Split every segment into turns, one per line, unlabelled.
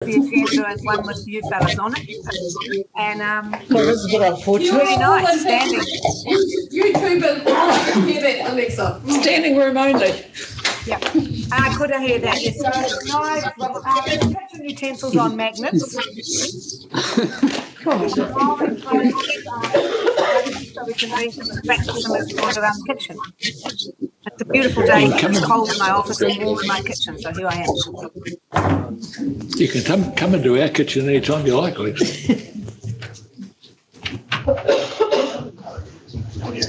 the agenda and one with you fellas on it. And
this is a bit unfortunate.
really nice standing.
YouTubers, hear that, Alexa.
Standing room only.
Yeah, I could hear that. Yes, so it's nice. There's kitchen utensils on magnets. So we can read them and practice them as we walk around the kitchen. It's a beautiful day. It's cold in my office and warm in my kitchen, so here I am.
You can come into our kitchen anytime you like, Alex.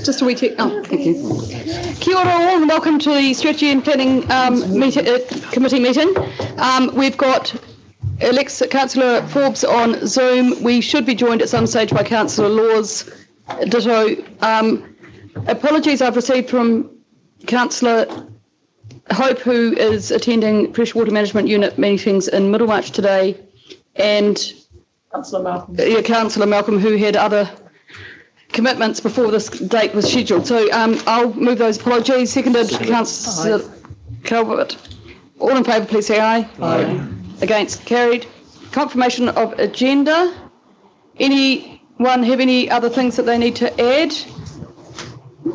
Just a wee tick. Oh, thank you. Kia ora all and welcome to the Strategy and Planning Committee meeting. We've got Councillor Forbes on Zoom. We should be joined at some stage by Councillor Laws. Ditto. Apologies I've received from Councillor Hope, who is attending Freshwater Management Unit meetings in Middlemarch today, and
Councillor Malcolm.
Councillor Malcolm, who had other commitments before this date was scheduled. So I'll move those apologies. Seconded, Councillor Calvert. All in favour, please say aye.
Aye.
Against, carried. Confirmation of agenda. Anyone have any other things that they need to add?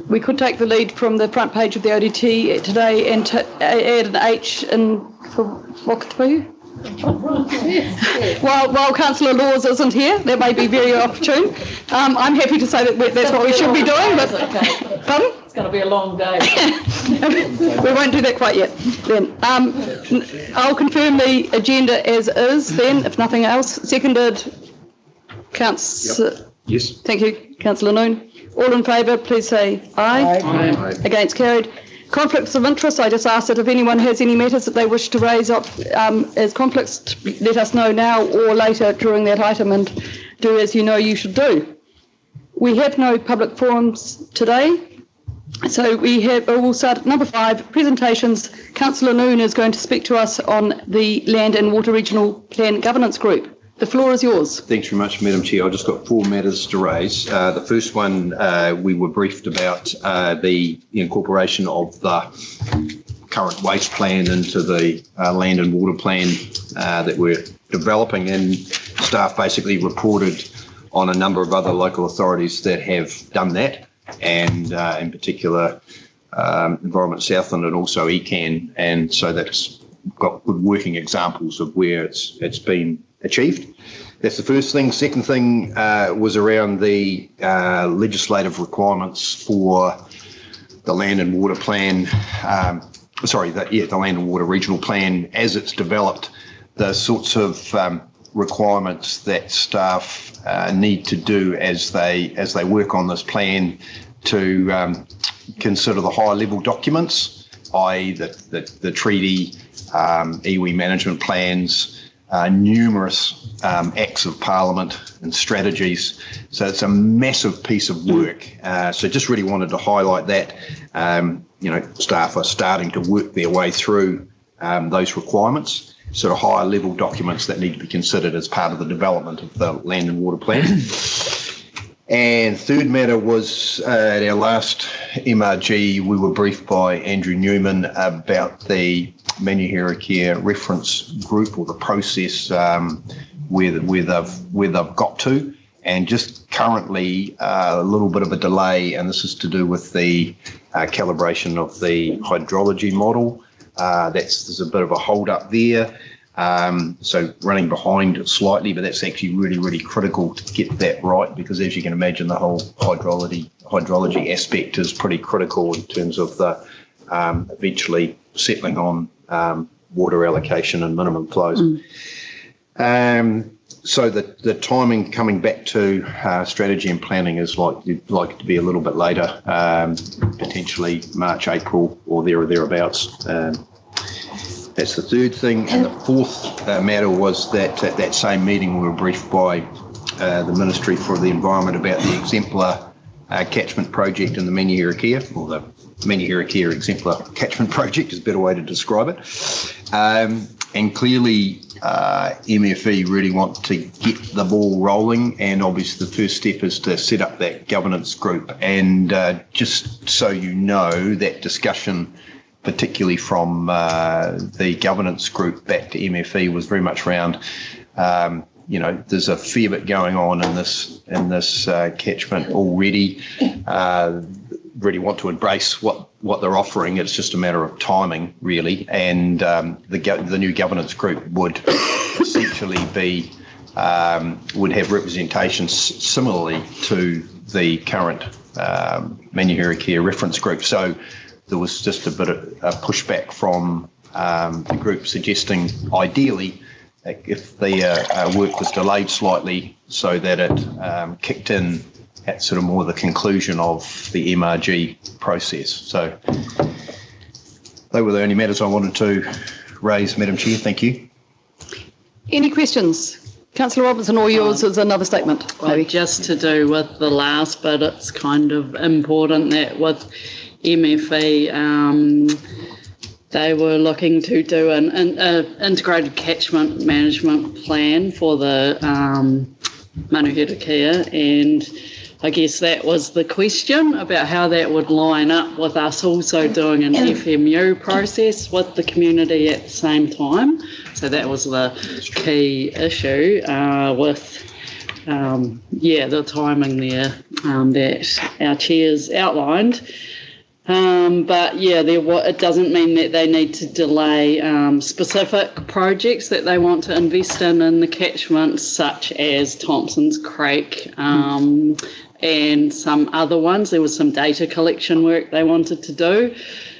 We could take the lead from the front page of the ODT today and add an H in for Whakatapu. While Councillor Laws isn't here, that may be very opportune. I'm happy to say that that's what we should be doing. But pardon?
It's going to be a long day.
We won't do that quite yet. Then I'll confirm the agenda as is. Then, if nothing else, seconded. Councillor.
Yep. Yes.
Thank you, Councillor Noon. All in favour, please say aye.
Aye.
Against, carried. Conflicts of interest, I just ask that if anyone has any matters that they wish to raise up as conflicts, let us know now or later during that item, and do as you know you should do. We have no public forums today, so we'll start at number 5, presentations. Councillor Noon is going to speak to us on the Land and Water Regional Plan Governance Group. The floor is yours.
Thanks very much, Madam Chair. I've just got 4 matters to raise. The first one, we were briefed about the incorporation of the current waste plan into the land and water plan that we're developing, and staff basically reported on a number of other local authorities that have done that, and in particular Environment Southland and also ECAN, and so that's got good working examples of where it's been achieved. That's the first thing. Second thing was around the legislative requirements for the land and water plan. The land and water regional plan as it's developed. The sorts of requirements that staff need to do as they work on this plan to consider the higher level documents, i.e. the treaty, iwi management plans. Numerous acts of Parliament and strategies. So it's a massive piece of work. So just really wanted to highlight that. Staff are starting to work their way through those requirements, sort of higher level documents that need to be considered as part of the development of the land and water plan. And third matter was at our last MRG, we were briefed by Andrew Newman about the Manuhira reference group, or the process where they've got to, and just currently a little bit of a delay, and this is to do with the calibration of the hydrology model. There's a bit of a hold up there. So running behind slightly, but that's actually really, really critical to get that right, because as you can imagine, the whole hydrology aspect is pretty critical in terms of the eventually settling on water allocation and minimum flows. So the timing coming back to strategy and planning is likely to be a little bit later, potentially March, April, or there or thereabouts. That's the third thing. And the fourth matter was that at that same meeting we were briefed by the Ministry for the Environment about the exemplar catchment project in the Manuhira, or the Manuhira exemplar catchment project is a better way to describe it. And clearly MFE really want to get the ball rolling, and obviously the first step is to set up that governance group. And just so you know, that discussion particularly from the governance group back to MFE, was very much around, there's a fair bit going on in this catchment already. Really want to embrace what they're offering. It's just a matter of timing, really. And the new governance group would essentially be would have representation similarly to the current Manuhiri Care reference group. So there was just a bit of a pushback from the group suggesting, ideally, if the work was delayed slightly so that it kicked in at sort of more the conclusion of the MRG process. So they were the only matters I wanted to raise, Madam Chair. Thank you.
Any questions? Councillor Robinson, or yours is another statement?
Well,
Maybe.
just to do with the last bit, it's kind of important that with MFE, they were looking to do an integrated catchment management plan for the Manuhiri Care, and I guess that was the question about how that would line up with us also doing an FMU process with the community at the same time. So that was the key issue with the timing there that our chairs outlined. It doesn't mean that they need to delay specific projects that they want to invest in the catchment, such as Thompson's Creek and some other ones. There was some data collection work they wanted to do.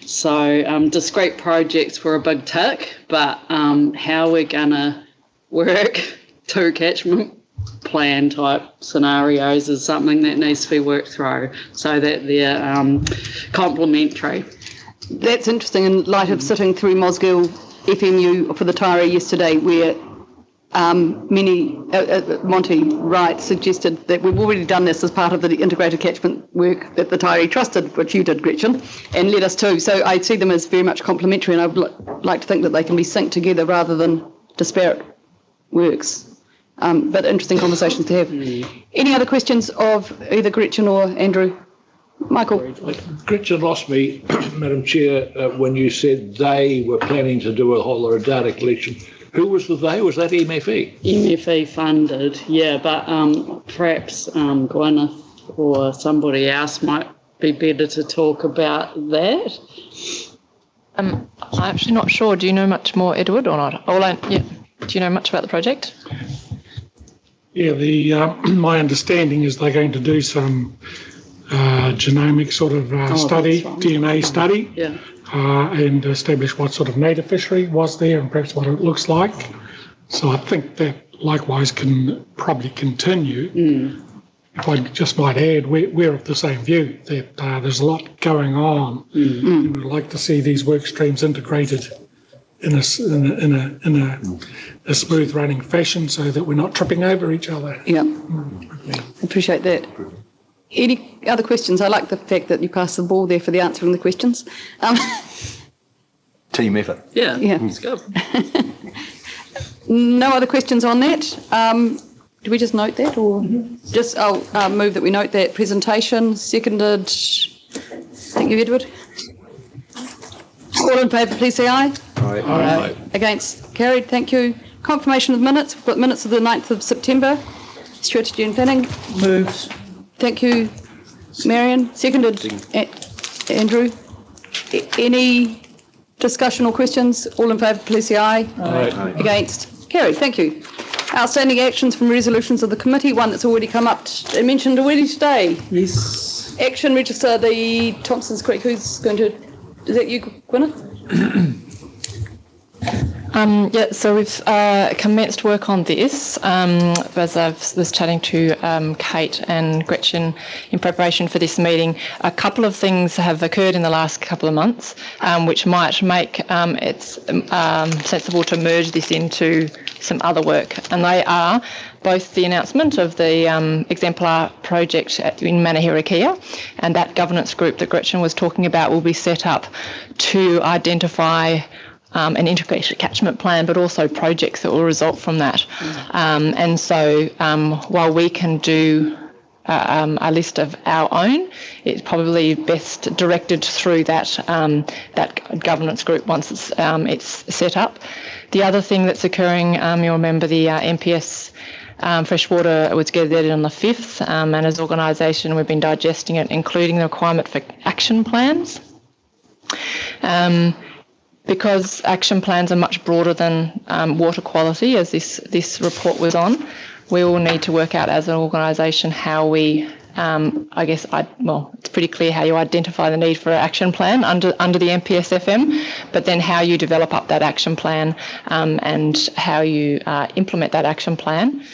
So discrete projects were a big tick, but how we're going to work to catchment plan type scenarios is something that needs to be worked through so that they're complementary.
That's interesting in light of sitting through Mosgiel FMU for the Tairi yesterday, where Monty Wright suggested that we've already done this as part of the integrated catchment work that the Tairi trusted, which you did, Gretchen, and led us to. So I see them as very much complementary, and I would like to think that they can be synced together rather than disparate works. But interesting conversations to have. Any other questions of either Gretchen or Andrew? Michael?
Gretchen lost me, Madam Chair, when you said they were planning to do a whole lot of data collection. Who was the they? Was that MFE?
MFE funded, yeah, but perhaps Gwyneth or somebody else might be better to talk about that.
I'm actually not sure. Do you know much more, Edward, or not? Do you know much about the project?
Yeah, my understanding is they're going to do some genomic sort of study, right. DNA study, and establish what sort of native fishery was there and perhaps what it looks like. So I think that likewise can probably continue. If I just might add, we're of the same view that there's a lot going on. And we'd like to see these work streams integrated in a smooth running fashion so that we're not tripping over each other.
Yeah, appreciate that. Any other questions? I like the fact that you passed the ball there for the answering the questions.
Team effort.
Yeah. Let's go.
No other questions on that. Do we just note that, or just I'll move that we note that presentation. Seconded. Thank you, Edward. All in favour, please say aye.
Aye.
Against? Carried. Thank you. Confirmation of minutes. We've got minutes of the 9th of September. Strategy and planning.
Moved.
Thank you, Marion. Seconded. Andrew. Any discussion or questions? All in favour, please say aye.
Aye.
Against? Carried. Thank you. Outstanding actions from resolutions of the committee. One that's already come up and mentioned already today.
Yes.
Action register, the Thompson's Creek. Who's going to... Is that you, Gwyneth?
So we've commenced work on this. As I was chatting to Kate and Gretchen in preparation for this meeting, a couple of things have occurred in the last couple of months, which might make it sensible to merge this into some other work. And they are both the announcement of the exemplar project in Manuhiri Care, and that governance group that Gretchen was talking about will be set up to identify an integrated catchment plan, but also projects that will result from that. And so while we can do a list of our own. It's probably best directed through that governance group once it's set up. The other thing that's occurring, you'll remember the MPS freshwater was gathered on the 5th, and as an organisation we've been digesting it, including the requirement for action plans. Because action plans are much broader than water quality, as this report was on, we will need to work out as an organisation how we, it's pretty clear how you identify the need for an action plan under the MPSFM, but then how you develop up that action plan and how you implement that action plan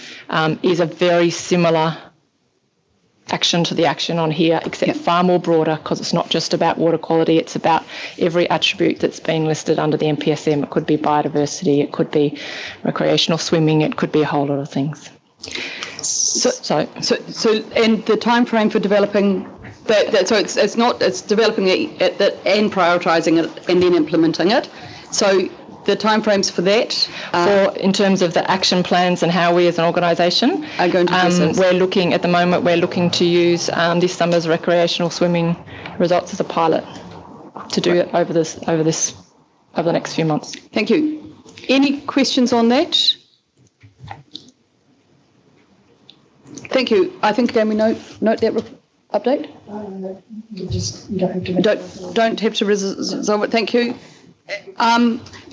is a very similar action to the action on here, except far more broader, because it's not just about water quality, it's about every attribute that's been listed under the MPSM. It could be biodiversity, it could be recreational swimming, it could be a whole lot of things. So
and the time frame for developing that, so it's developing it and prioritising it and then implementing it. So the timeframes for that,
in terms of the action plans and how we as an organisation
are going to
we're looking to use this summer's recreational swimming results as a pilot to do it over the next few months.
Thank you. Any questions on that? Thank you. I think, can we note that update? You don't have to resolve it. Thank you.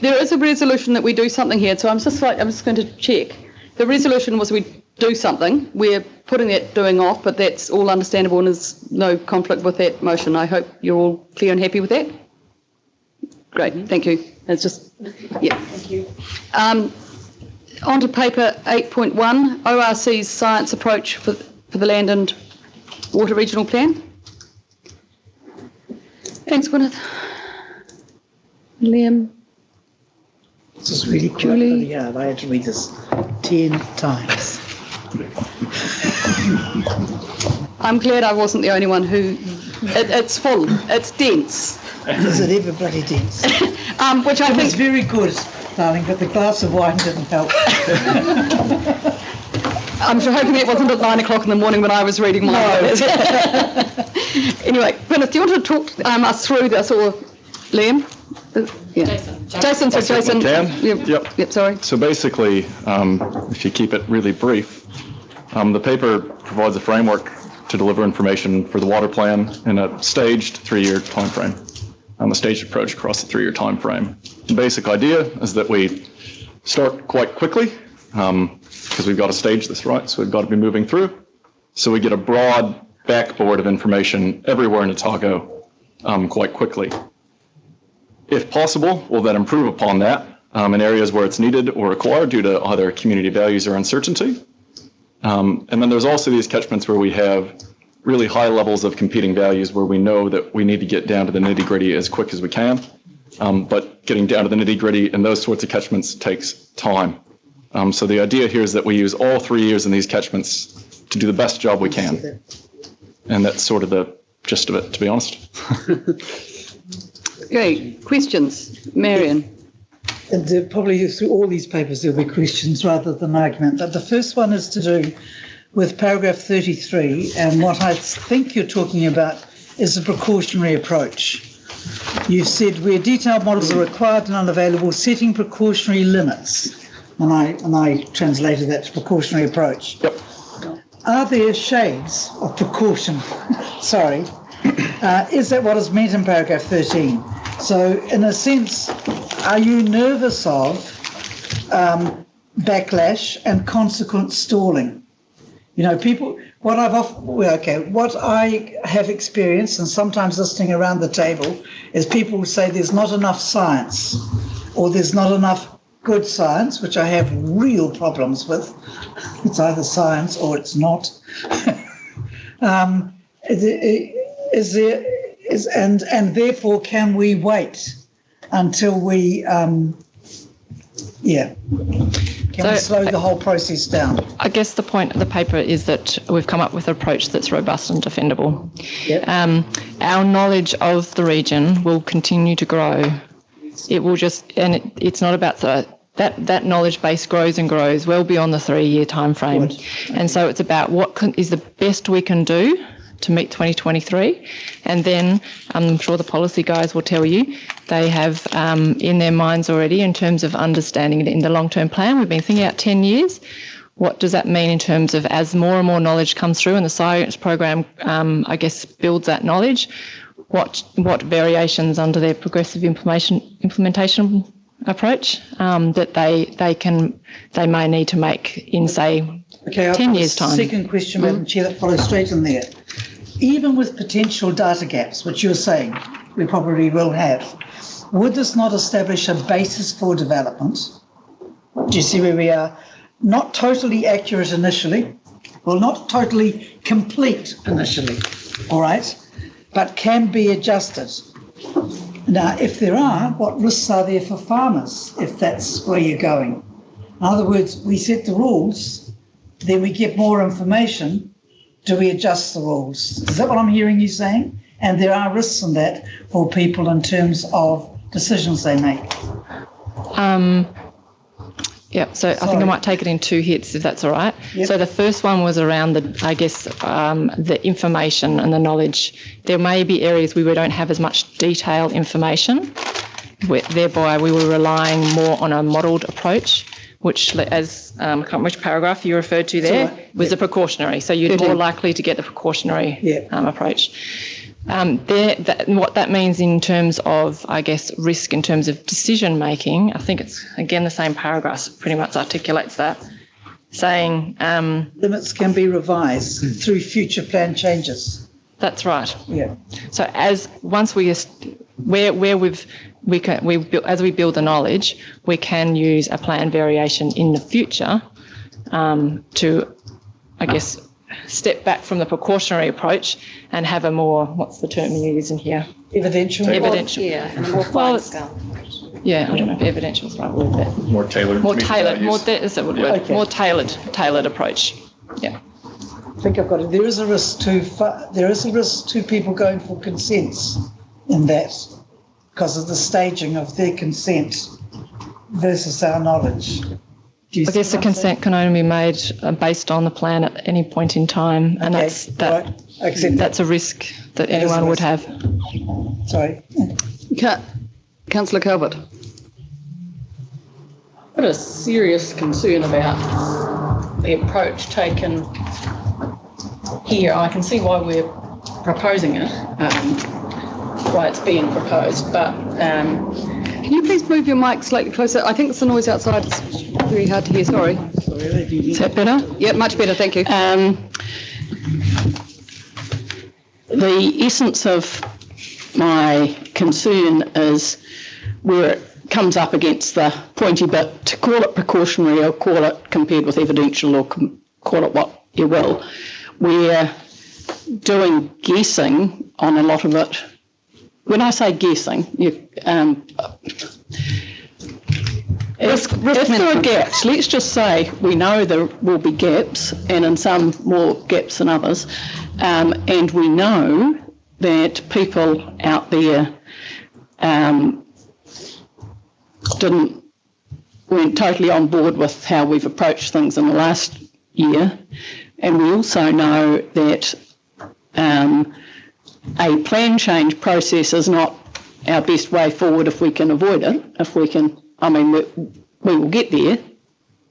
There is a resolution that we do something here, so I'm just going to check. The resolution was we do something. We're putting that doing off, but that's all understandable and there's no conflict with that motion. I hope you're all clear and happy with that. Great, thank you. It's just, yeah. Thank you. On to paper 8.1, ORC's science approach for the Land and Water Regional Plan. Thanks, Gwyneth. Liam.
This is really quite
Julie.
hard. I had to read this 10 times.
I'm glad I wasn't the only one who... It's full. It's dense.
Is it ever bloody dense?
Which I think...
It was very good, darling, but the glass of wine didn't help.
I'm hoping it wasn't at 9 o'clock in the morning when I was reading mine. No. Anyway, Gwyneth, do you want to talk us through this, or Liam? Yeah. Jason. Yep, sorry.
So basically, if you keep it really brief, the paper provides a framework to deliver information for the water plan in a staged 3-year time frame, a staged approach across the 3-year time frame. The basic idea is that we start quite quickly because we've got to stage this, right? So we've got to be moving through. So we get a broad backboard of information everywhere in Otago quite quickly. If possible, we'll then improve upon that in areas where it's needed or required due to either community values or uncertainty. And then there's also these catchments where we have really high levels of competing values where we know that we need to get down to the nitty-gritty as quick as we can. But getting down to the nitty-gritty in those sorts of catchments takes time. So the idea here is that we use all 3 years in these catchments to do the best job we can. And that's sort of the gist of it, to be honest.
Okay, questions? Marion.
And probably through all these papers there'll be questions rather than argument. But the first one is to do with paragraph 33, and what I think you're talking about is a precautionary approach. You've said where detailed models are required and unavailable, setting precautionary limits. And I translated that to precautionary approach.
Yep.
Are there shades of precaution? Sorry. Is that what is meant in paragraph 13? So, in a sense, are you nervous of backlash and consequent stalling? You know, people. What I have experienced, and sometimes listening around the table, is people who say there's not enough science, or there's not enough good science, which I have real problems with. It's either science or it's not. And therefore, can we wait until we, can we slow the whole process down?
I guess the point of the paper is that we've come up with an approach that's robust and defendable.
Yep.
Our knowledge of the region will continue to grow. It will just, and it's not about that knowledge base grows and grows well beyond the 3-year time frame. And so it's about what is the best we can do to meet 2023. And then I'm sure the policy guys will tell you they have in their minds already, in terms of understanding it in the long-term plan. We've been thinking out 10 years. What does that mean in terms of as more and more knowledge comes through, and the science program, I guess, builds that knowledge, what variations under their progressive implementation approach that they may need to make in, say, 10 years' time.
Second question, Madam Chair, that follows straight in there. Even with potential data gaps, which you're saying we probably will have, would this not establish a basis for development? Do you see where we are? Not totally accurate initially, well, not totally complete initially, all right, but can be adjusted. Now, if there are, what risks are there for farmers if that's where you're going? In other words, we set the rules, then we get more information. Do we adjust the rules? Is that what I'm hearing you saying? And there are risks in that for people in terms of decisions they make.
Yeah, so I think I might take it in 2 hits, if that's all right. Yep. So the first one was around the information and the knowledge. There may be areas where we don't have as much detailed information, thereby we were relying more on a modelled approach, which, as I can't remember which paragraph you referred to there, was a precautionary. So you're more likely to get the precautionary approach. What that means in terms of, I guess, risk in terms of decision making, I think it's, again, the same paragraph pretty much articulates that, saying...
limits can be revised through future plan changes.
That's right.
Yeah.
So as we build the knowledge, we can use a plan variation in the future to, I guess, step back from the precautionary approach and have a more, what's the term you're using here?
Evidential.
Yeah, and a more fine scale.
Yeah, I don't know if evidential is the right word, but
More tailored.
more tailored, tailored approach. Yeah.
I think I've got it. There is a risk to people going for consents in that, because of the staging of their consent versus our knowledge.
I guess the consent can only be made based on the plan at any point in time, and that's a risk that anyone would have.
Sorry.
Councillor Calvert.
I've got a serious concern about the approach taken here. I can see why we're proposing it, why it's being proposed, but...
Can you please move your mic slightly closer? I think it's the noise outside. It's very hard to hear. Sorry.
Is that better?
Yeah, much better. Thank you.
The essence of my concern is where it comes up against the pointy bit, to call it precautionary or call it compared with evidential or call it what you will. We're doing guessing on a lot of it. When I say guessing, if there are gaps, let's just say we know there will be gaps, and in some more gaps than others, and we know that people out there weren't totally on board with how we've approached things in the last year, and we also know that a plan change process is not our best way forward if we can avoid it. If we can, we will get there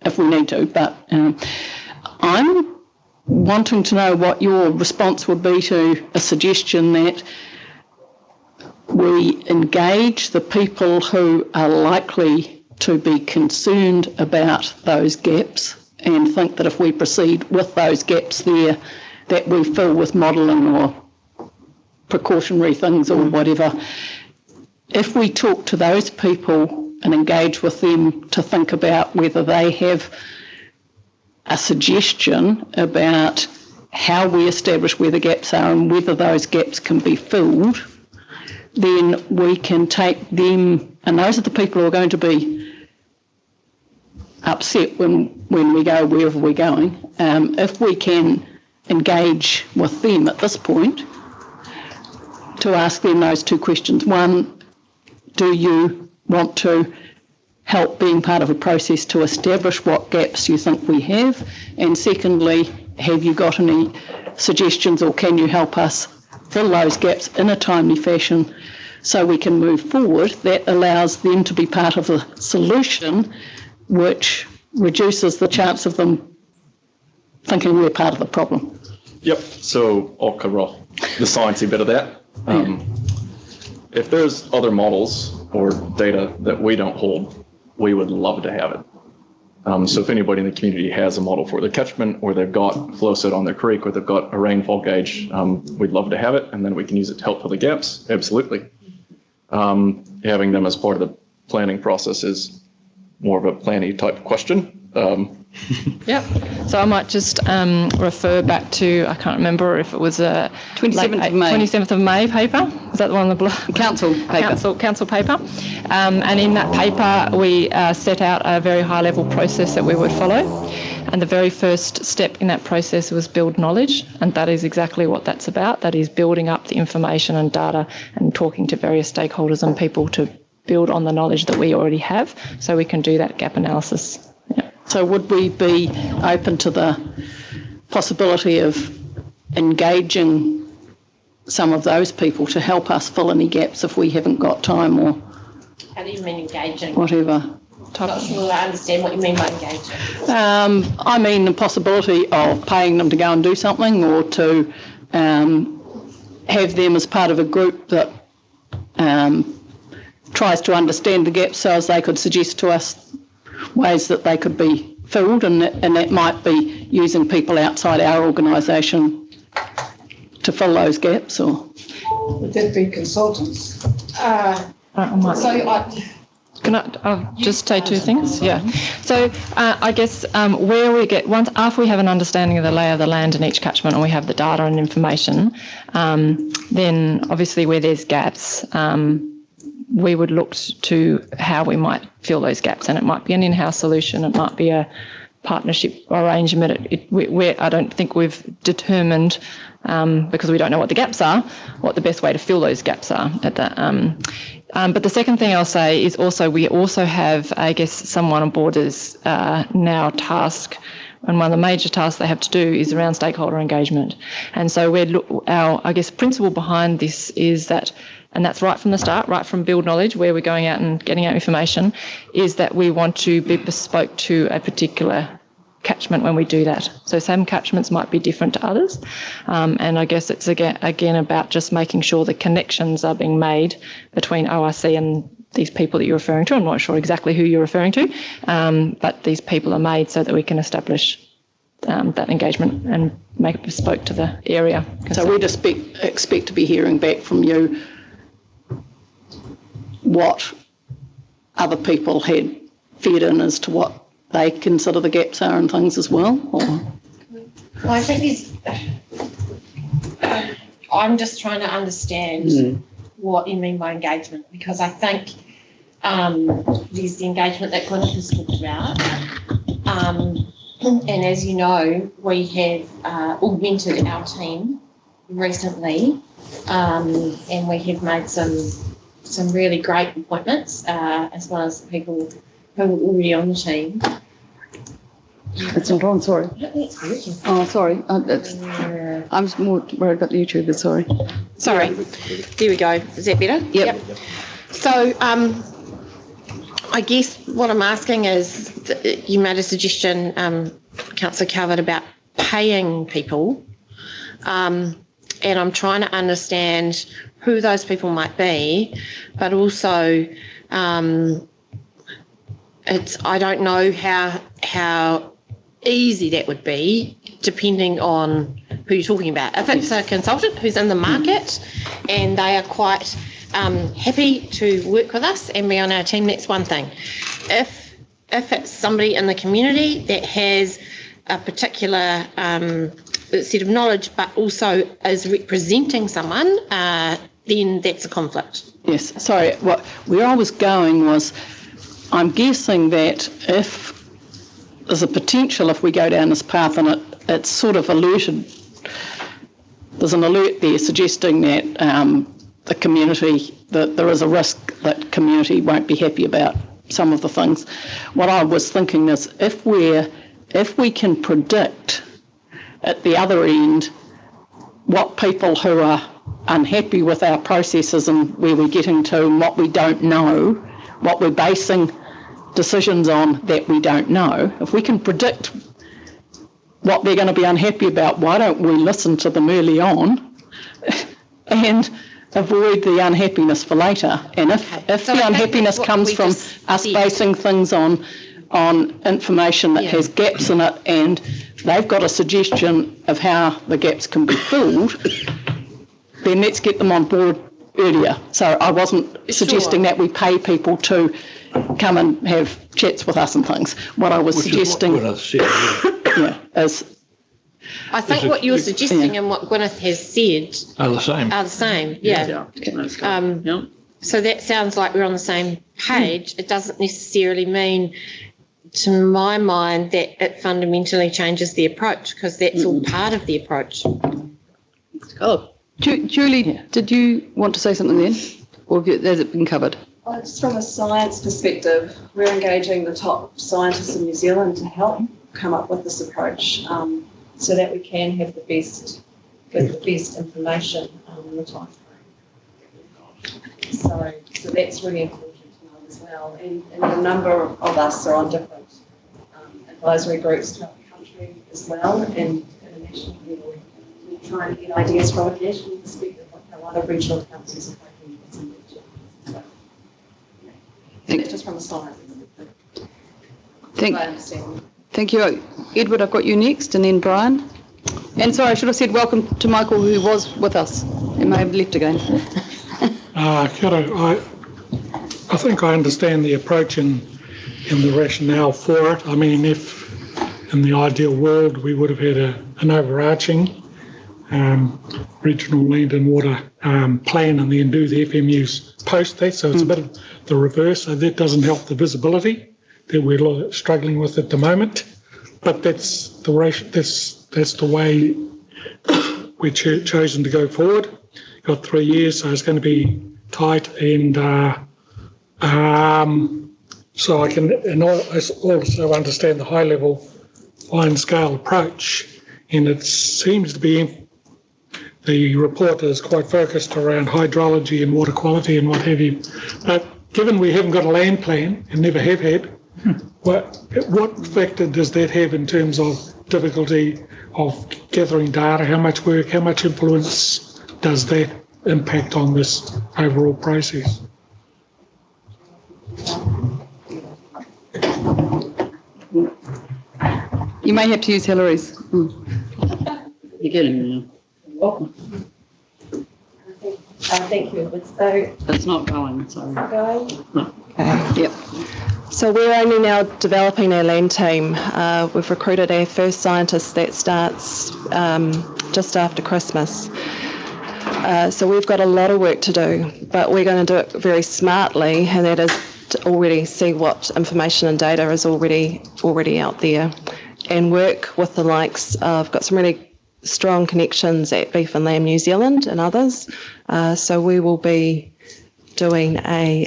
if we need to, but I'm wanting to know what your response would be to a suggestion that we engage the people who are likely to be concerned about those gaps and think that if we proceed with those gaps there, that we fill with modelling or precautionary things or whatever. If we talk to those people and engage with them to think about whether they have a suggestion about how we establish where the gaps are and whether those gaps can be filled, then we can take them, and those are the people who are going to be upset when we go wherever we're going. If we can engage with them at this point to ask them those two questions. One, do you want to
help being part of a process to establish what gaps you think we have? And secondly, have you got any suggestions, or can you help us fill those gaps in a timely fashion so we can move forward that allows them to be part of the solution, which reduces the chance of them thinking we're part of the problem?
Yep, so I'll cover off the sciencey bit of that. If there's other models or data that we don't hold, we would love to have it. So if anybody in the community has a model for their catchment, or they've got flow set on their creek, or they've got a rainfall gauge, we'd love to have it, and then we can use it to help fill the gaps, absolutely. Having them as part of the planning process is more of a planning type question.
Yep. So I might just refer back to, I can't remember if it was a
27th of May.
27th of May paper. Is that the one on the
Council paper.
Council paper. And in that paper, we set out a very high level process that we would follow. And the very first step in that process was build knowledge. And that is exactly what that's about. That is building up the information and data and talking to various stakeholders and people to build on the knowledge that we already have so we can do that gap analysis. Yeah.
So would we be open to the possibility of engaging some of those people to help us fill any gaps if we haven't got time, or
How do you mean engaging?
whatever?
I'm not sure I understand what you mean by engaging.
I mean the possibility of paying them to go and do something, or to have them as part of a group that tries to understand the gaps so as they could suggest to us ways that they could be filled, and that might be using people outside our organisation to fill those gaps. Or
Would that be consultants?
Can I'll just say two things? Yeah. So I guess where we get, once after we have an understanding of the lay of the land in each catchment and we have the data and information, then obviously where there's gaps, we would look to how we might fill those gaps, and it might be an in-house solution, it might be a partnership arrangement. I don't think we've determined, because we don't know what the gaps are, what the best way to fill those gaps are at that. But the second thing I'll say is also we also have, I guess, someone on board is now tasked, and one of the major tasks they have to do is around stakeholder engagement. And so our, I guess, principle behind this is that, and that's right from the start, right from build knowledge, where we're going out and getting out information, is that we want to be bespoke to a particular catchment when we do that. So some catchments might be different to others. And I guess it's again about just making sure the connections are being made between ORC and these people that you're referring to. I'm not sure exactly who you're referring to, but these people are made so that we can establish that engagement and make it bespoke to the area.
So we'd expect to be hearing back from you what other people had fed in as to what they consider the gaps are and things as well? Or?
Well, I think I'm just trying to understand what you mean by engagement, because I think there's the engagement that Gwyneth has talked about. And as you know, we have augmented our team recently, and we have made some really great appointments, as well as people who are already on the team.
It's not on, sorry. Oh, sorry. I'm more worried about the YouTubers, sorry.
Sorry. There we go. Is that better? Yep. So I guess what I'm asking is, you made a suggestion, Councillor Calvert, about paying people, and I'm trying to understand who those people might be, but also I don't know how easy that would be, depending on who you're talking about. If it's a consultant who's in the market and they are quite happy to work with us and be on our team, that's one thing. If it's somebody in the community that has a particular set of knowledge but also is representing someone, then that's a conflict.
Yes, sorry. Where I was going was, I'm guessing that if there's a potential, if we go down this path, and it's sort of alerted, there's an alert there suggesting that the community, that there is a risk that community won't be happy about
some of the things. What I was thinking is if we can predict at the other end what people who are unhappy with our processes and where we're getting to and what we don't know, what we're basing decisions on that we don't know, if we can predict what they're going to be unhappy about, why don't we listen to them early on and avoid the unhappiness for later? And if the unhappiness comes from us basing things on information that has gaps in it, and they've got a suggestion of how the gaps can be filled, then let's get them on board earlier. So I wasn't suggesting that we pay people to come and have chats with us and things. What I was suggesting is...
I think what you're suggesting and what Gwyneth has said
are the
same. So that sounds like we're on the same page. It doesn't necessarily mean, to my mind, that it fundamentally changes the approach, because that's all part of the approach.
Oh, Julie, did you want to say something then, or has it been covered?
Just from a science perspective, we're engaging the top scientists in New Zealand to help come up with this approach, so that we can have the best information in the time frame. So that's really important to know as well. And a number of us are on different advisory groups throughout the country as well, and at a national level, we're trying to get ideas from a national perspective of how other regional councils are coping with some of the challenges. So, just from a science perspective.
Thank you. Edward, I've got you next, and then Brian. And sorry, I should have said welcome to Michael, who was with us. He may have left again.
Kia ora. I think I understand the approach and the rationale for it. I mean, if in the ideal world we would have had an overarching regional land and water plan and then do the FMUs post that, so it's a bit of the reverse. So that doesn't help the visibility that we're struggling with at the moment, but that's the way we've chosen to go forward. Got 3 years, so it's going to be tight, and so I can also understand the high-level, fine-scale approach, and it seems to be the report is quite focused around hydrology and water quality and what have you. But given we haven't got a land plan and never have had, what factor does that have in terms of difficulty of gathering data? How much work, how much influence does that impact on this overall process?
You may have to use Hillary's.
You're getting there.
Thank you, Edward. So
it's not going, sorry.
It's not going?
No.
Okay. Yep. So we're only now developing our land team. We've recruited our first scientist that starts just after Christmas. So we've got a lot of work to do, but we're going to do it very smartly, and that is to already see what information and data is already out there, and work with the likes of, got some really strong connections at Beef and Lamb New Zealand and others. So we will be doing a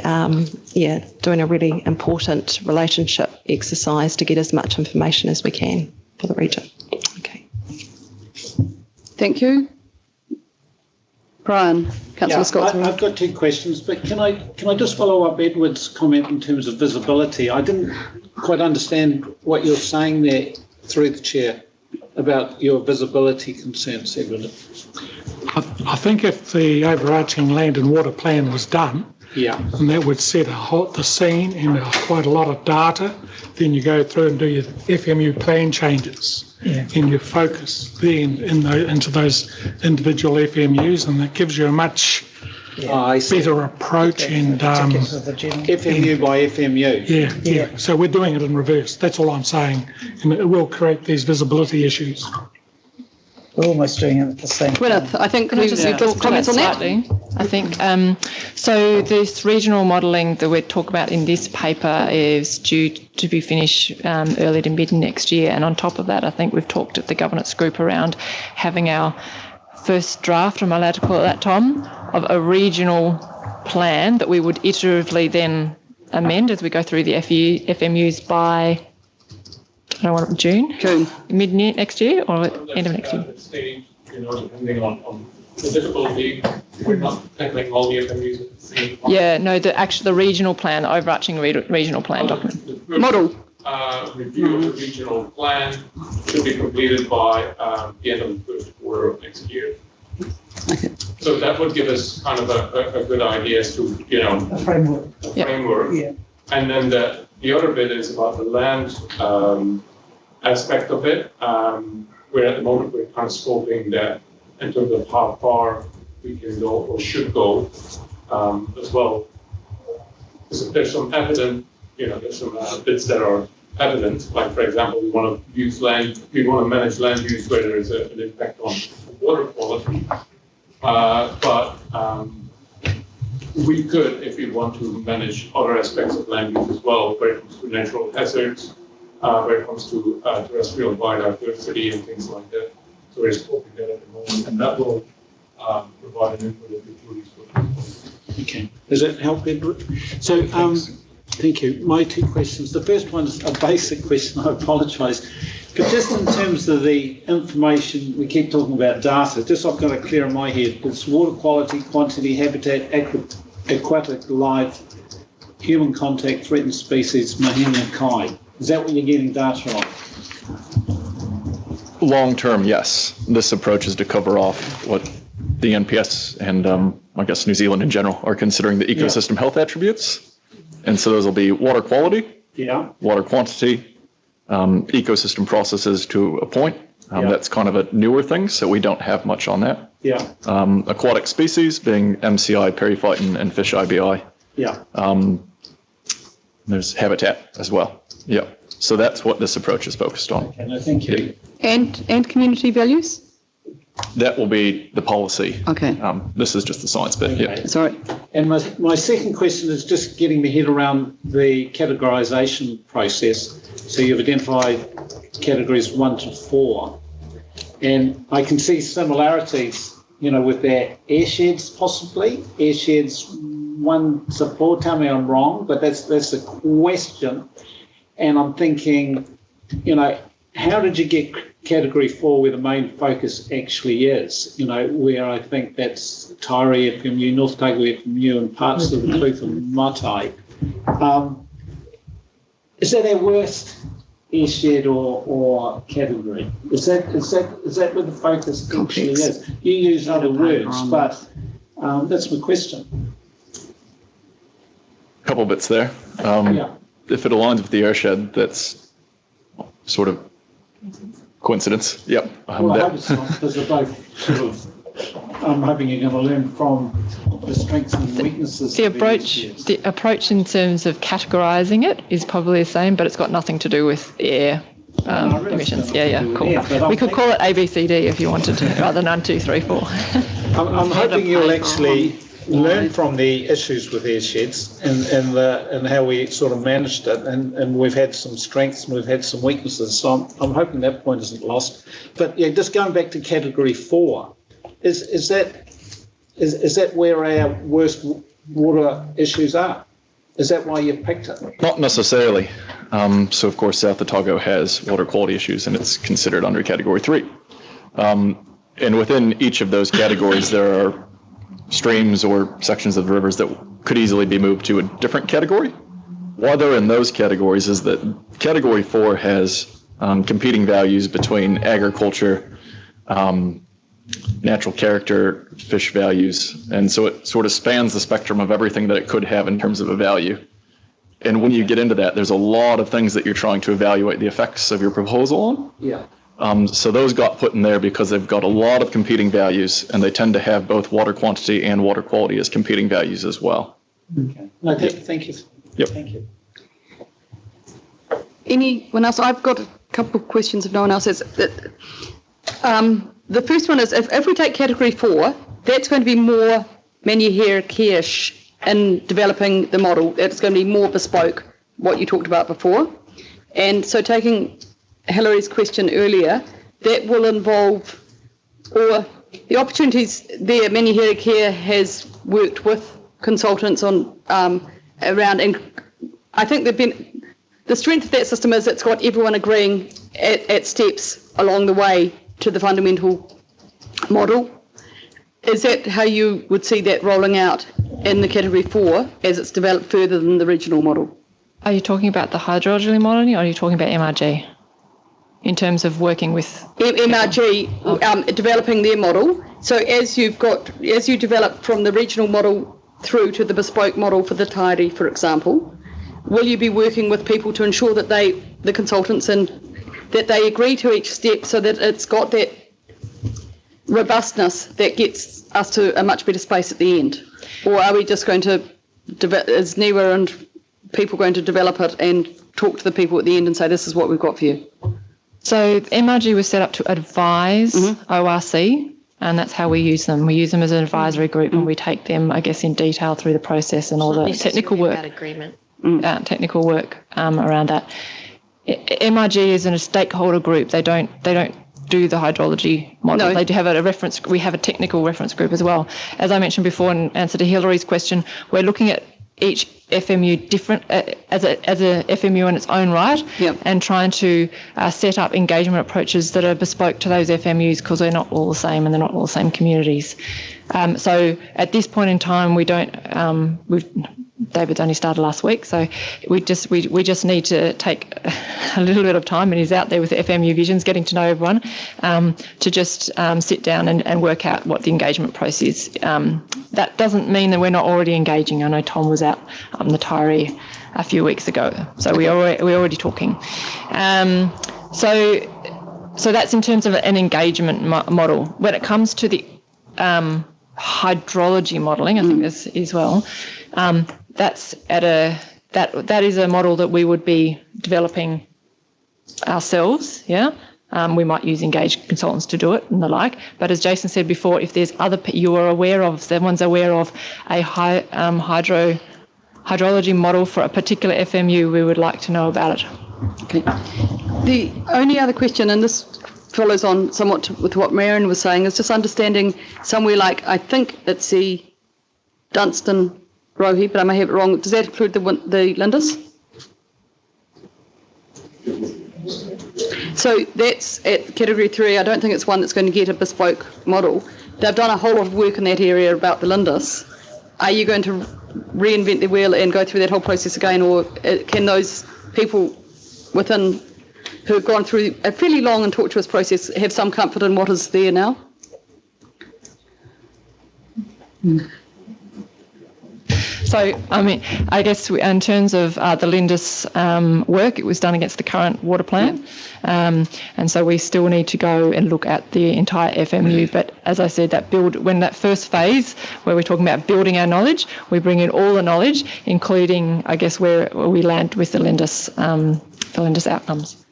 really important relationship exercise to get as much information as we can for the region. Okay.
Thank you. Brian, Councillor Scott.
I've got two questions, but can I just follow up Edward's comment in terms of visibility? I didn't quite understand what you're saying there through the chair about your visibility concerns, Edward.
I think if the overarching land and water plan was done, and that would set the scene and quite a lot of data, then you go through and do your FMU plan changes, and you focus then into those individual FMUs, and that gives you a much better approach and
FMU by FMU.
Yeah. So we're doing it in reverse. That's all I'm saying, and it will create these visibility issues.
We're almost doing it at the same time.
Gwyneth, I think
Can I just
comments on that?
I think so. This regional modelling that we talk about in this paper is due to be finished early to mid next year, and on top of that, I think we've talked at the governance group around having our first draft, am I allowed to call it that, Tom, of a regional plan that we would iteratively then amend as we go through the FMUs by, I don't know, June, mid next year or end of next year?
Stage, depending on the difficulty, we're not tackling all the FMUs at the same time.
Yeah, no, the regional plan, the overarching regional plan document. Model.
Review of the regional plan should be completed by the end of the first quarter of next year.
Okay.
So that would give us kind of a good idea as to,
A framework.
Yeah. And then the other bit is about the land aspect of it, where at the moment we're kind of scoping that in terms of how far we can go or should go as well. There's some evident, there's some bits that are evident, like for example, we want to manage land use where there is an impact on water quality. But we could, if we want to manage other aspects of land use as well, where it comes to natural hazards, where it comes to terrestrial biodiversity and things like that. So we're scoping that at the moment, and that will provide an input if we
Okay. Does that help, Edward? So, thank you. My two questions. The first one is a basic question. I apologise. But just in terms of the information, we keep talking about data. Just so I've got it clear in my head. It's water quality, quantity, habitat, aquatic life, human contact, threatened species, mahina kai. Is that what you're getting data on?
Long term, yes. This approach is to cover off what the NPS and I guess New Zealand in general are considering the ecosystem health attributes. And so those will be water quality, water quantity, ecosystem processes to a point. That's kind of a newer thing, so we don't have much on that. Aquatic species being MCI, periphyton, and fish IBI. There's habitat as well. So that's what this approach is focused on.
Okay, no, thank you.
And community values?
That will be the policy.
Okay.
This is just the science bit.
Okay.
Sorry.
And my second question is just getting my head around the categorisation process. So you've identified categories 1 to 4, and I can see similarities, with their airsheds possibly. Airsheds 1 to 4. Tell me I'm wrong, but that's a question. And I'm thinking, how did you get category 4 where the main focus actually is? Where I think that's Tairi FMU, North Otago FMU, and parts of the Cluth and Matai. Is that our worst airshed or category? Is that where the focus actually is? You use other words, but that's my question.
A couple bits there. If it aligns with the airshed, that's sort of coincidence. Yep.
Well, I hope it's not, because they're both sort of, I'm hoping you're going to learn from the strengths and weaknesses.
The approach in terms of categorising it is probably the same, but it's got nothing to do with air emissions. Cool. We could call it ABCD if you wanted to, rather than 1, 2, 3, 4.
I'm hoping you'll actually learn from the issues with airsheds and how we sort of managed it, and we've had some strengths and we've had some weaknesses, so I'm hoping that point isn't lost. But just going back to category 4, is that where our worst water issues are? Is that why you've picked it?
Not necessarily. So of course South Otago has water quality issues and it's considered under category 3. And within each of those categories there are streams or sections of rivers that could easily be moved to a different category. Why they're in those categories is that category 4 has competing values between agriculture, natural character, fish values, and so it sort of spans the spectrum of everything that it could have in terms of a value. And when you get into that, there's a lot of things that you're trying to evaluate the effects of your proposal on. So those got put in there because they've got a lot of competing values, and they tend to have both water quantity and water quality as competing values as well.
Okay. Okay. Thank you.
Yep.
Thank you.
Anyone else? I've got a couple of questions if no one else has. The first one is, if we take category 4, that's going to be more manu-here-care-ish in developing the model. It's going to be more bespoke, what you talked about before. And so taking Hillary's question earlier, that will involve, or the opportunities there, manu-here-care has worked with consultants on around I think the strength of that system is it's got everyone agreeing at steps along the way to the fundamental model. Is that how you would see that rolling out in the Category 4 as it's developed further than the regional model?
Are you talking about the hydrology modelling, or are you talking about MRG? In terms of working with
MRG, developing their model. So as you develop from the regional model through to the bespoke model for the Tairi, for example, will you be working with people to ensure that the consultants, and that they agree to each step so that it's got that robustness that gets us to a much better space at the end? Or are we just going to, is NIWA and people going to develop it and talk to the people at the end and say, this is what we've got for you?
So MRG was set up to advise ORC, and that's how we use them. We use them as an advisory group, and we take them, I guess, in detail through the process and all the technical work. Technical work around that. MRG is in a stakeholder group. They don't do the hydrology model. No. They do have a reference. We have a technical reference group as well. As I mentioned before in answer to Hillary's question, we're looking at each FMU different as a FMU in its own right, and trying to set up engagement approaches that are bespoke to those FMUs, because they're not all the same and they're not all the same communities. So at this point in time, we don't. David's only started last week, so we just need to take a little bit of time, and he's out there with the FMU visions, getting to know everyone, to just sit down and work out what the engagement process is. That doesn't mean that we're not already engaging. I know Tom was out on the Tairi a few weeks ago, so we're already talking. So that's in terms of an engagement model. When it comes to the hydrology modelling, I think this as well. That's that is a model that we would be developing ourselves. We might use engaged consultants to do it and the like. But as Jason said before, if there's someone's aware of a hydrology model for a particular FMU, we would like to know about it.
Okay. The only other question, and this follows on somewhat with what Marion was saying, is just understanding somewhere like, I think it's the Dunstan Rohi, but I may have it wrong. Does that include the Lindis? So that's at Category 3. I don't think it's one that's going to get a bespoke model. They've done a whole lot of work in that area about the Lindis. Are you going to reinvent the wheel and go through that whole process again, or can those people within who have gone through a fairly long and tortuous process have some comfort in what is there now?
So, I mean, I guess in terms of the Lindis work, it was done against the current water plan. And so we still need to go and look at the entire FMU. But as I said, when that first phase, where we're talking about building our knowledge, we bring in all the knowledge, including, I guess, where we land with the Lindis outcomes.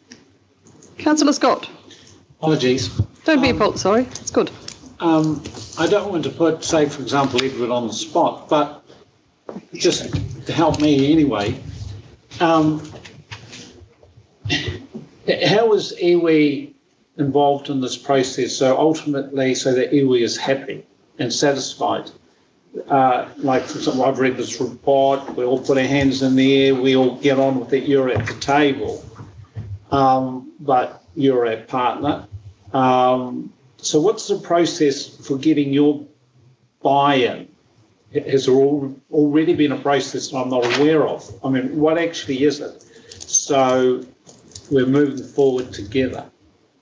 Councillor Scott.
Apologies.
Don't be appalled, sorry. It's good.
I don't want to put, say, for example, Edward on the spot, but just to help me anyway, how is iwi involved in this process so that iwi is happy and satisfied? Like, for example, I've read this report, we all put our hands in the air, we all get on with it, you're at the table, but you're our partner. So what's the process for getting your buy-in? Has there already been a process I'm not aware of? I mean, what actually is it? So we're moving forward together.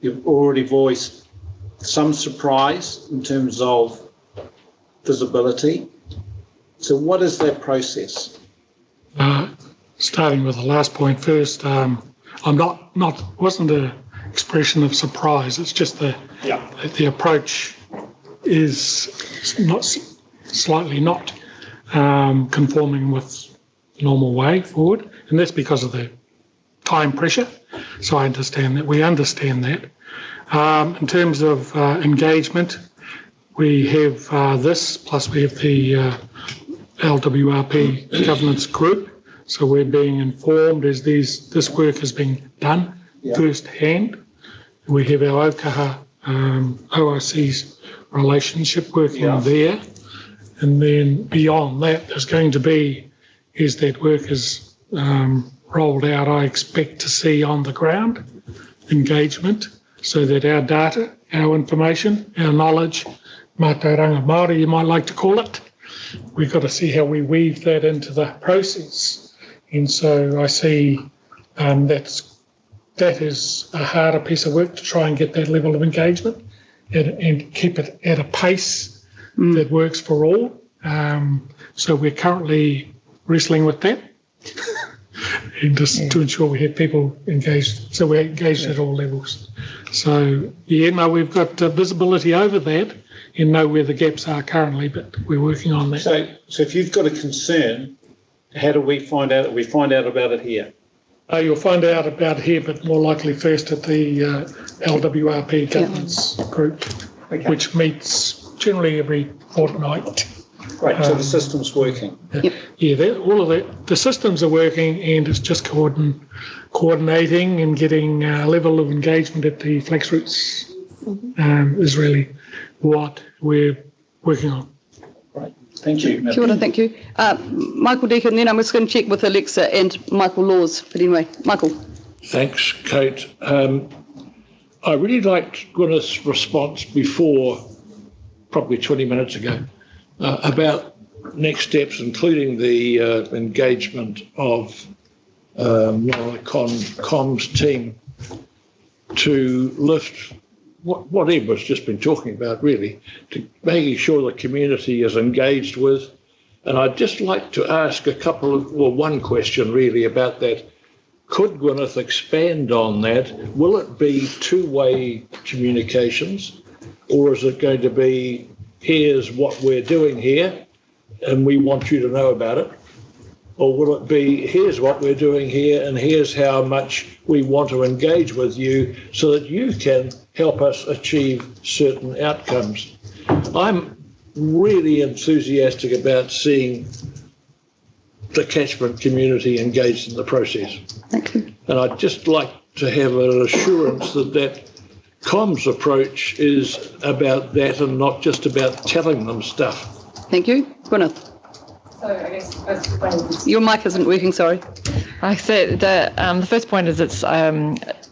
You've already voiced some surprise in terms of visibility. So what is that process?
Starting with the last point first, wasn't an expression of surprise. It's just the approach is slightly not conforming with the normal way forward, and that's because of the time pressure. So I understand that. We understand that. In terms of engagement, we have this, plus we have the LWRP governance group. So we're being informed as this work is being done firsthand. We have our Ōkaha ORC's relationship working there. And then beyond that, there's going to be, as that work is rolled out, I expect to see on the ground engagement so that our data, our information, our knowledge, mātauranga Māori you might like to call it, we've got to see how we weave that into the process. And so I see that is a harder piece of work to try and get that level of engagement and keep it at a pace that works for all. So we're currently wrestling with that and just to ensure we have people engaged, so we're engaged at all levels. So, we've got visibility over that and know where the gaps are currently, but we're working on that.
So if you've got a concern, how do we find out? We find out about it here.
You'll find out about it here, but more likely first at the LWRP governance group, which meets generally every fortnight.
Right, so the system's working.
All of that. The systems are working, and it's just coordinating and getting a level of engagement at the flex routes is really what we're working on.
Right, thank you.
Kia ora, thank you. Michael Deacon, then I'm just going to check with Alexa and Michael Laws. But anyway, Michael.
Thanks, Kate. I really liked Gwyneth's response before, probably 20 minutes ago, about next steps, including the engagement of the comms team to lift what Ed was just been talking about, really, to making sure the community is engaged with. And I'd just like to ask one question really about that. Could Gwyneth expand on that? Will it be two-way communications, or is it going to be, here's what we're doing here, and we want you to know about it? Or will it be, here's what we're doing here, and here's how much we want to engage with you so that you can help us achieve certain outcomes? I'm really enthusiastic about seeing the catchment community engaged in the process.
Thank you.
And I'd just like to have an assurance that comms approach is about that and not just about telling them stuff.
Thank you. Gwyneth.
So I guess
your mic isn't working, sorry.
Like I said, the first point is it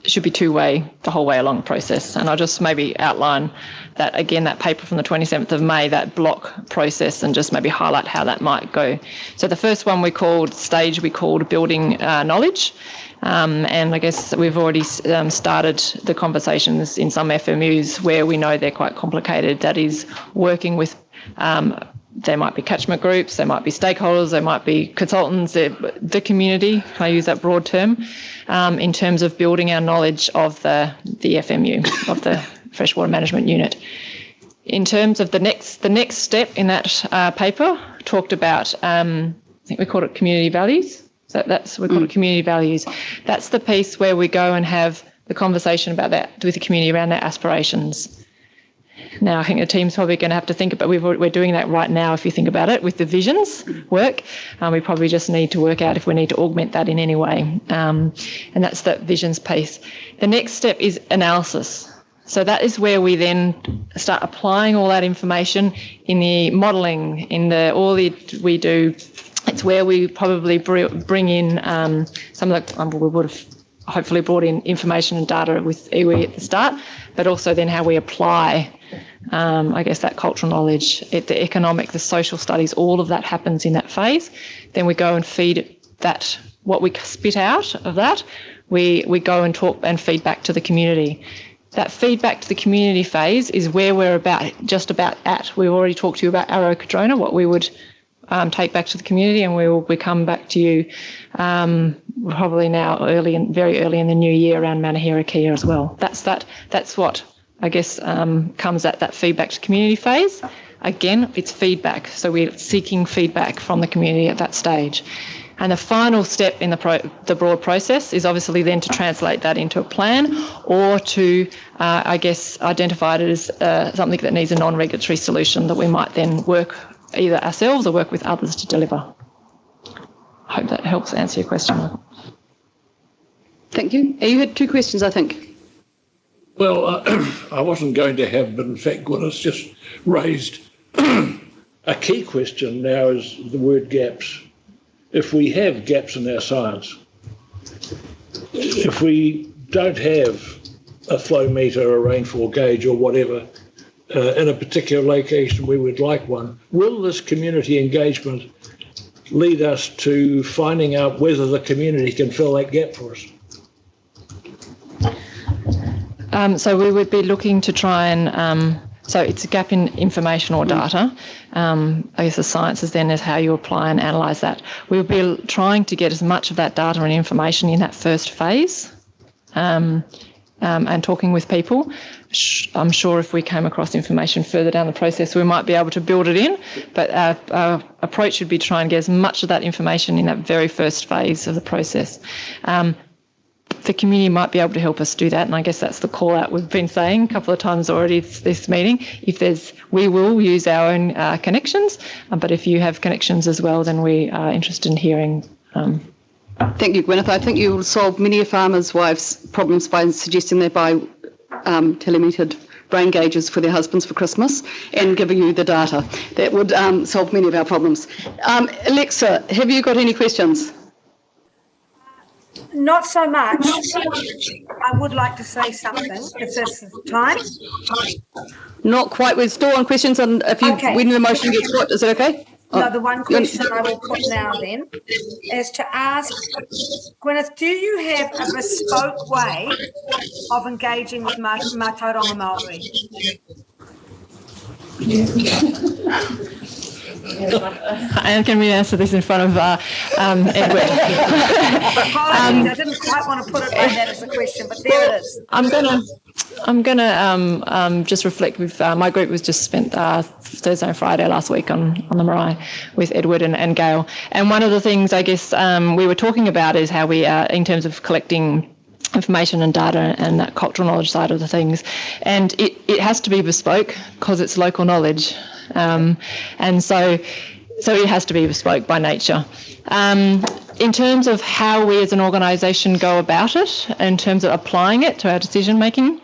should be two-way the whole way along the process. And I'll just maybe outline that, again, that paper from the 27th of May, that block process, and just maybe highlight how that might go. So the first one we called building knowledge. And I guess we've already started the conversations in some FMUs where we know they're quite complicated. That is working with there might be catchment groups, there might be stakeholders, there might be consultants, the community, can I use that broad term, in terms of building our knowledge of the FMU, of the Freshwater Management Unit. In terms of the next step in that paper, talked about, I think we called it community values. So we call it community values. That's the piece where we go and have the conversation about that with the community around their aspirations. Now, I think the team's probably going to have to think about, we're doing that right now if you think about it, with the visions work. We probably just need to work out if we need to augment that in any way. And that's the visions piece. The next step is analysis. So that is where we then start applying all that information in the modelling, we do. It's where we probably bring in some of the, we would have hopefully brought in information and data with iwi at the start, but also then how we apply, I guess, that cultural knowledge, the economic, the social studies, all of that happens in that phase. Then we go and feed that, what we spit out of that, we go and talk and feed back to the community. That feedback to the community phase is where we're just about at. We've already talked to you about Arrow Kadrona, what we would take back to the community, and we come back to you probably now very early in the new year around Manahira Kia as well. That's what I guess comes at that feedback to community phase. Again, it's feedback, so we're seeking feedback from the community at that stage. And the final step in the broad process is obviously then to translate that into a plan, or to, I guess, identify it as something that needs a non-regulatory solution that we might then work either ourselves or work with others to deliver. I hope that helps answer your question.
Thank you. You had two questions, I think.
Well, I wasn't going to have, but in fact, Gwyneth's just raised a key question now is the word gaps. if we have gaps in our science, if we don't have a flow meter, a rainfall gauge or whatever in a particular location we would like one, will this community engagement lead us to finding out whether the community can fill that gap for us?
So we would be looking to try and, so it's a gap in information or data. I guess the sciences then is how you apply and analyse that. We'll be trying to get as much of that data and information in that first phase and talking with people. I'm sure if we came across information further down the process, we might be able to build it in, but our approach should be to try and get as much of that information in that very first phase of the process. The community might be able to help us do that, and I guess that's the call out we've been saying a couple of times already this meeting. We will use our own connections, but if you have connections as well, then we are interested in hearing.
Thank you, Gwyneth. I think you will solve many a farmers' wives' problems by suggesting they buy telemetered brain gauges for their husbands for Christmas and giving you the data. That would solve many of our problems. Alexa, have you got any questions?
Not so much. I would like to say something. Is this time?
Not quite. We're still on questions, and if you when the motion gets put, is it okay?
No, the one question I will put now then is to ask, Gwyneth, do you have a bespoke way of engaging with Tauranga Māori?
And can we answer this in front of Edward?
Apologies, I didn't quite want to put it like that as a question, but there it is.
I'm gonna just reflect with my group was just spent Thursday and Friday last week on the marae with Edward and Gail, and one of the things I guess we were talking about is how we in terms of collecting information and data and that cultural knowledge side of the things, and it has to be bespoke because it's local knowledge, and so it has to be bespoke by nature. In terms of how we as an organisation go about it, in terms of applying it to our decision making,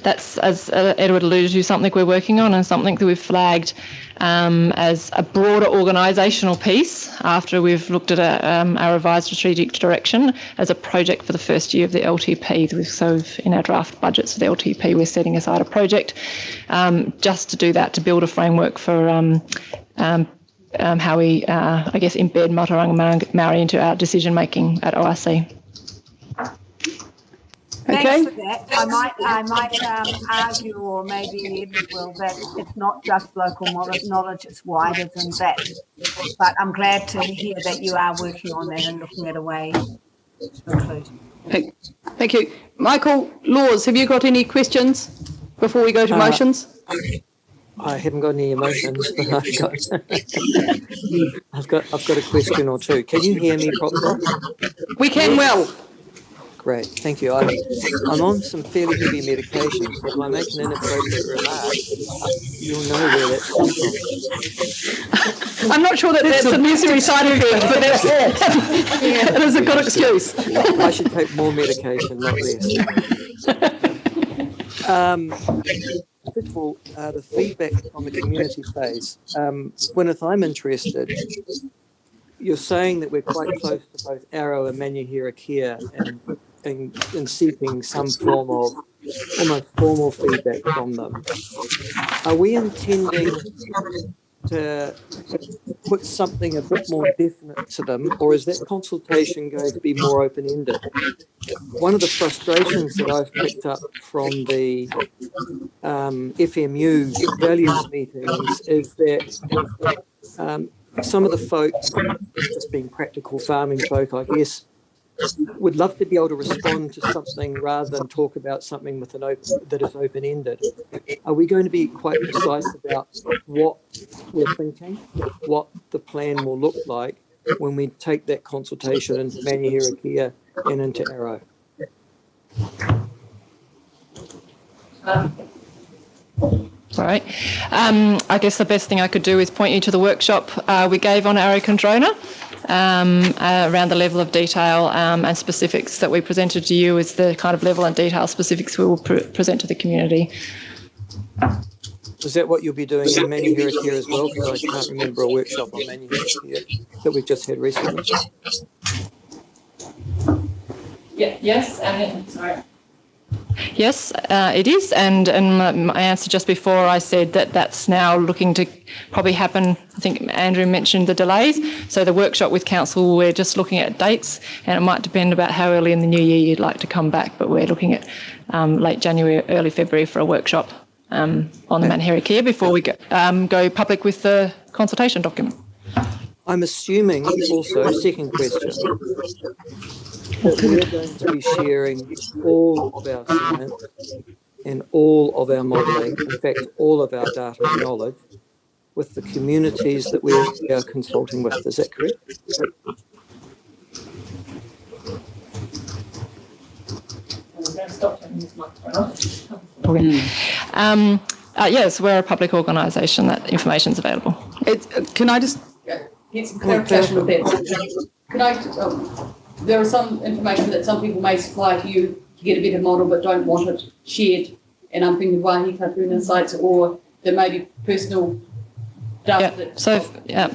that's, as Edward alluded to, something we're working on and something that we've flagged as a broader organisational piece after we've looked at our revised strategic direction as a project for the first year of the LTP. So in our draft budgets for the LTP, we're setting aside a project just to do that, to build a framework for how we, I guess, embed Tauranga Māori into our decision making at ORC.
Thanks for that. I might argue, or maybe Edward will, that it's not just local knowledge, it's wider than that. But I'm glad to hear that you are working on that and looking at a way to include.
Thank you. Michael Laws, have you got any questions before we go to motions?
I haven't got any emotions, but I've got a question or two. Can you hear me properly?
We can well.
Great, thank you. I'm on some fairly heavy medication, so if I make an inappropriate remark, you'll know where that's come from.
I'm not sure that's a necessary side effect, but that's it. It is a good excuse.
I should take more medication, not less. First of all, the feedback on the community phase. Gwyneth, I'm interested. You're saying that we're quite close to both Arrow and Manuhira Kia and seeking some form of almost formal feedback from them. Are we intending to put something a bit more definite to them, or is that consultation going to be more open-ended? One of the frustrations that I've picked up from the FMU values meetings is that some of the folk, just being practical farming folk, I guess, would love to be able to respond to something rather than talk about something with that is open-ended. Are we going to be quite precise about what we're thinking, what the plan will look like when we take that consultation into Manuhira Kia and into Arrow?
All right. I guess the best thing I could do is point you to the workshop we gave on Arrow Condrona around the level of detail and specifics that we presented to you is the kind of level and detail specifics we will present to the community.
Is that what you'll be doing in Manuhira as well? Because I can't remember a workshop on Manuhira that we've just had recently.
Yeah, yes, and sorry.
Yes, it is. And in my answer just before, I said that that's now looking to probably happen. I think Andrew mentioned the delays. So the workshop with council, we're just looking at dates, and it might depend about how early in the new year you'd like to come back. But we're looking at late January, early February for a workshop on the Manuhira before we go public with the consultation document.
I'm assuming also, second question, that we're going to be sharing all of our science and all of our modelling, in fact, all of our data and knowledge, with the communities that we are consulting with. Is that correct?
Yes, we're a public organisation. That information's available.
Can I just
get some clarification with that? Can I? There is some information that some people may supply to you to get a better model, but don't want it shared. And I'm thinking Wāhi Kāpuna insights, or there may be personal data.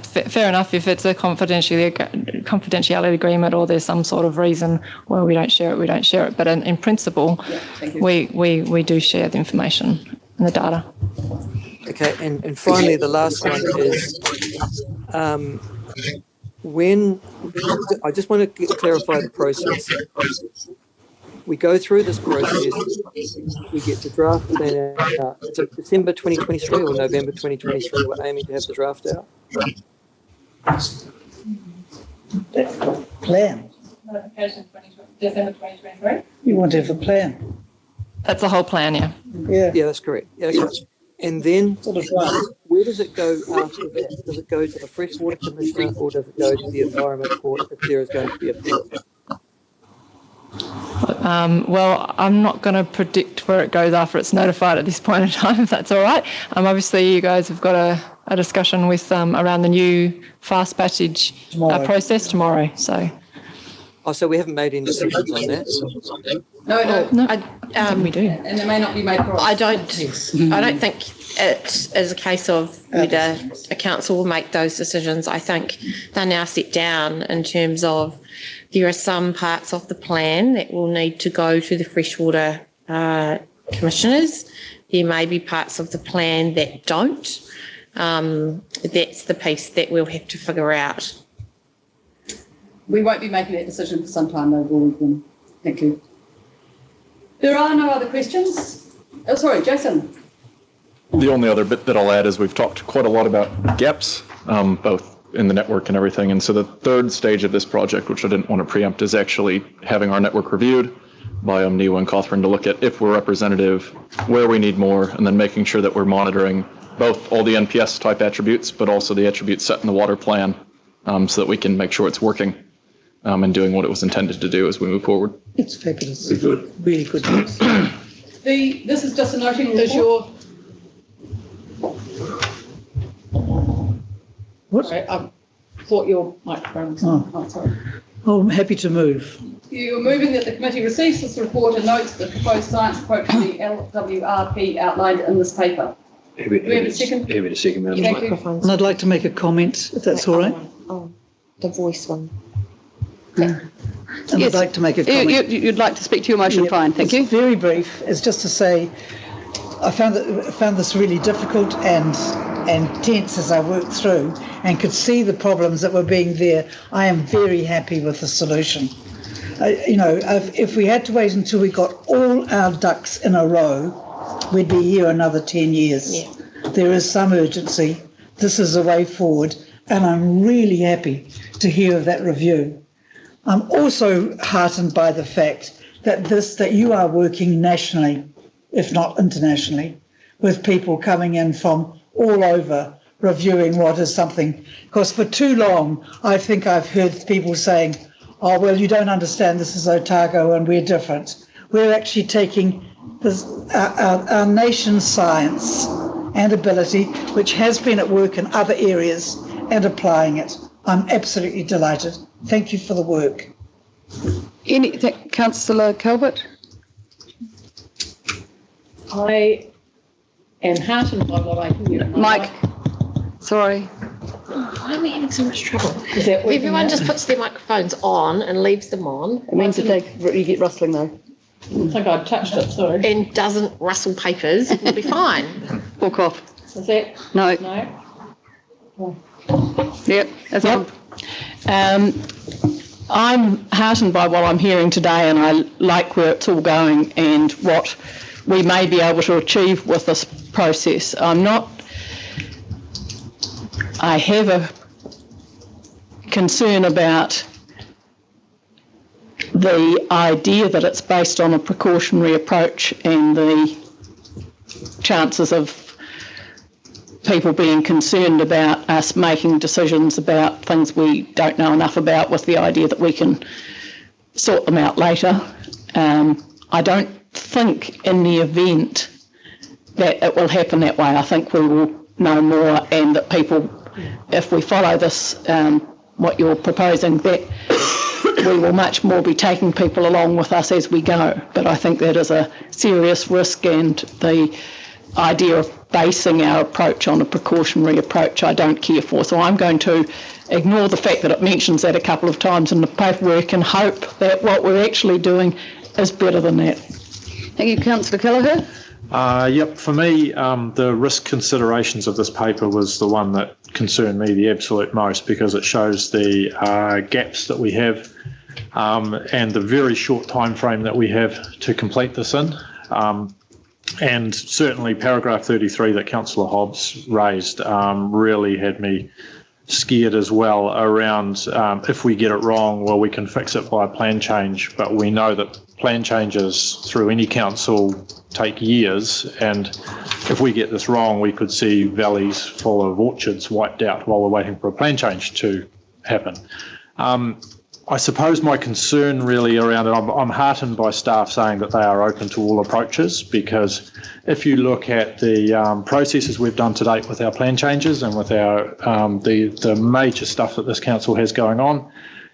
Fair enough. If it's a confidentiality agreement, or there's some sort of reason why we don't share it, we don't share it. But in principle, we do share the information and the data.
Okay, and finally, the last one is when I just want to clarify the process. We go through this process, we get the draft plan out. Is it December 2023 or November 2023 we're aiming to have the draft out?
That's the plan.
Notification December 2023.
You want to have a plan.
That's the whole plan, yeah.
Yeah, that's correct. Yeah, okay. And then where does it go after that? Does it go to the Freshwater Commissioner, or does it go to the Environment Court if there is going to be a appeal?
Well, I'm not going to predict where it goes after it's notified at this point in time, if that's all right. Obviously, you guys have got a discussion with around the new fast passage process tomorrow. So
we haven't made any decisions on that?
No.
We do.
And they may not be made for us.
I don't think it is a case of whether a council will make those decisions. I think they're now set down in terms of there are some parts of the plan that will need to go to the freshwater commissioners. There may be parts of the plan that don't. That's the piece that we'll have to figure out.
We won't be making that decision for some time, though, will we? Thank you. There are no other questions. Oh, sorry, Jason.
The only other bit that I'll add is we've talked quite a lot about gaps, both in the network and everything. And so the third stage of this project, which I didn't want to preempt, is actually having our network reviewed by Niwa and Cawthron to look at if we're representative, where we need more, and then making sure that we're monitoring both all the NPS type attributes, but also the attributes set in the water plan, so that we can make sure it's working and doing what it was intended to do as we move forward.
It's fabulous. Good. Really good news.
This is just a noting report.
What?
Sorry, I thought your microphone was on. Oh, sorry.
Oh, I'm happy to move.
You're moving that the committee receives this report and notes the proposed science approach to the LWRP outlined in this paper. Do we have a second?
Happy to second, Madam
Thank
Chair.
you.
And I'd like to make a comment, if that's all right.
Oh, the voice one.
And I'd like to make a comment.
You'd like to speak to your motion? Fine, thank you.
Very brief. It's just to say I found this really difficult and tense as I worked through, and could see the problems that were being there. I am very happy with the solution. If we had to wait until we got all our ducks in a row, we'd be here another 10 years. Yeah. There is some urgency. This is a way forward, and I'm really happy to hear of that review. I'm also heartened by the fact that you are working nationally, if not internationally, with people coming in from all over reviewing what is something. Because for too long, I think I've heard people saying, oh, well, you don't understand, this is Otago and we're different. We're actually taking our nation's science and ability, which has been at work in other areas, and applying it. I'm absolutely delighted. Thank you for the work.
Councillor Calvert?
I
am heartened by what I hear.
Mike, sorry.
Why are we having so much trouble?
Is that
Everyone just puts their microphones on and leaves them on.
It means that you get rustling though.
I think I touched it, sorry.
And doesn't rustle papers, it'll be fine.
Walk off.
Is that?
No.
No?
Yep, that's on.
I'm heartened by what I'm hearing today, and I like where it's all going and what we may be able to achieve with this process. I have a concern about the idea that it's based on a precautionary approach and the chances of people being concerned about us making decisions about things we don't know enough about with the idea that we can sort them out later. I don't think in the event that it will happen that way. I think we will know more, and that people, if we follow this, what you're proposing, that we will much more be taking people along with us as we go. But I think that is a serious risk, and the idea of basing our approach on a precautionary approach I don't care for. So I'm going to ignore the fact that it mentions that a couple of times in the paperwork and hope that what we're actually doing is better than that.
Thank you, Councillor Kelleher.
Yep, for me, the risk considerations of this paper was the one that concerned me the absolute most, because it shows the gaps that we have and the very short time frame that we have to complete this in. And certainly paragraph 33 that Councillor Hobbs raised really had me scared as well around if we get it wrong, well, we can fix it by a plan change, but we know that plan changes through any council take years, and if we get this wrong, we could see valleys full of orchards wiped out while we're waiting for a plan change to happen. I suppose my concern really around it, I'm heartened by staff saying that they are open to all approaches, because if you look at the processes we've done to date with our plan changes and with our the major stuff that this council has going on,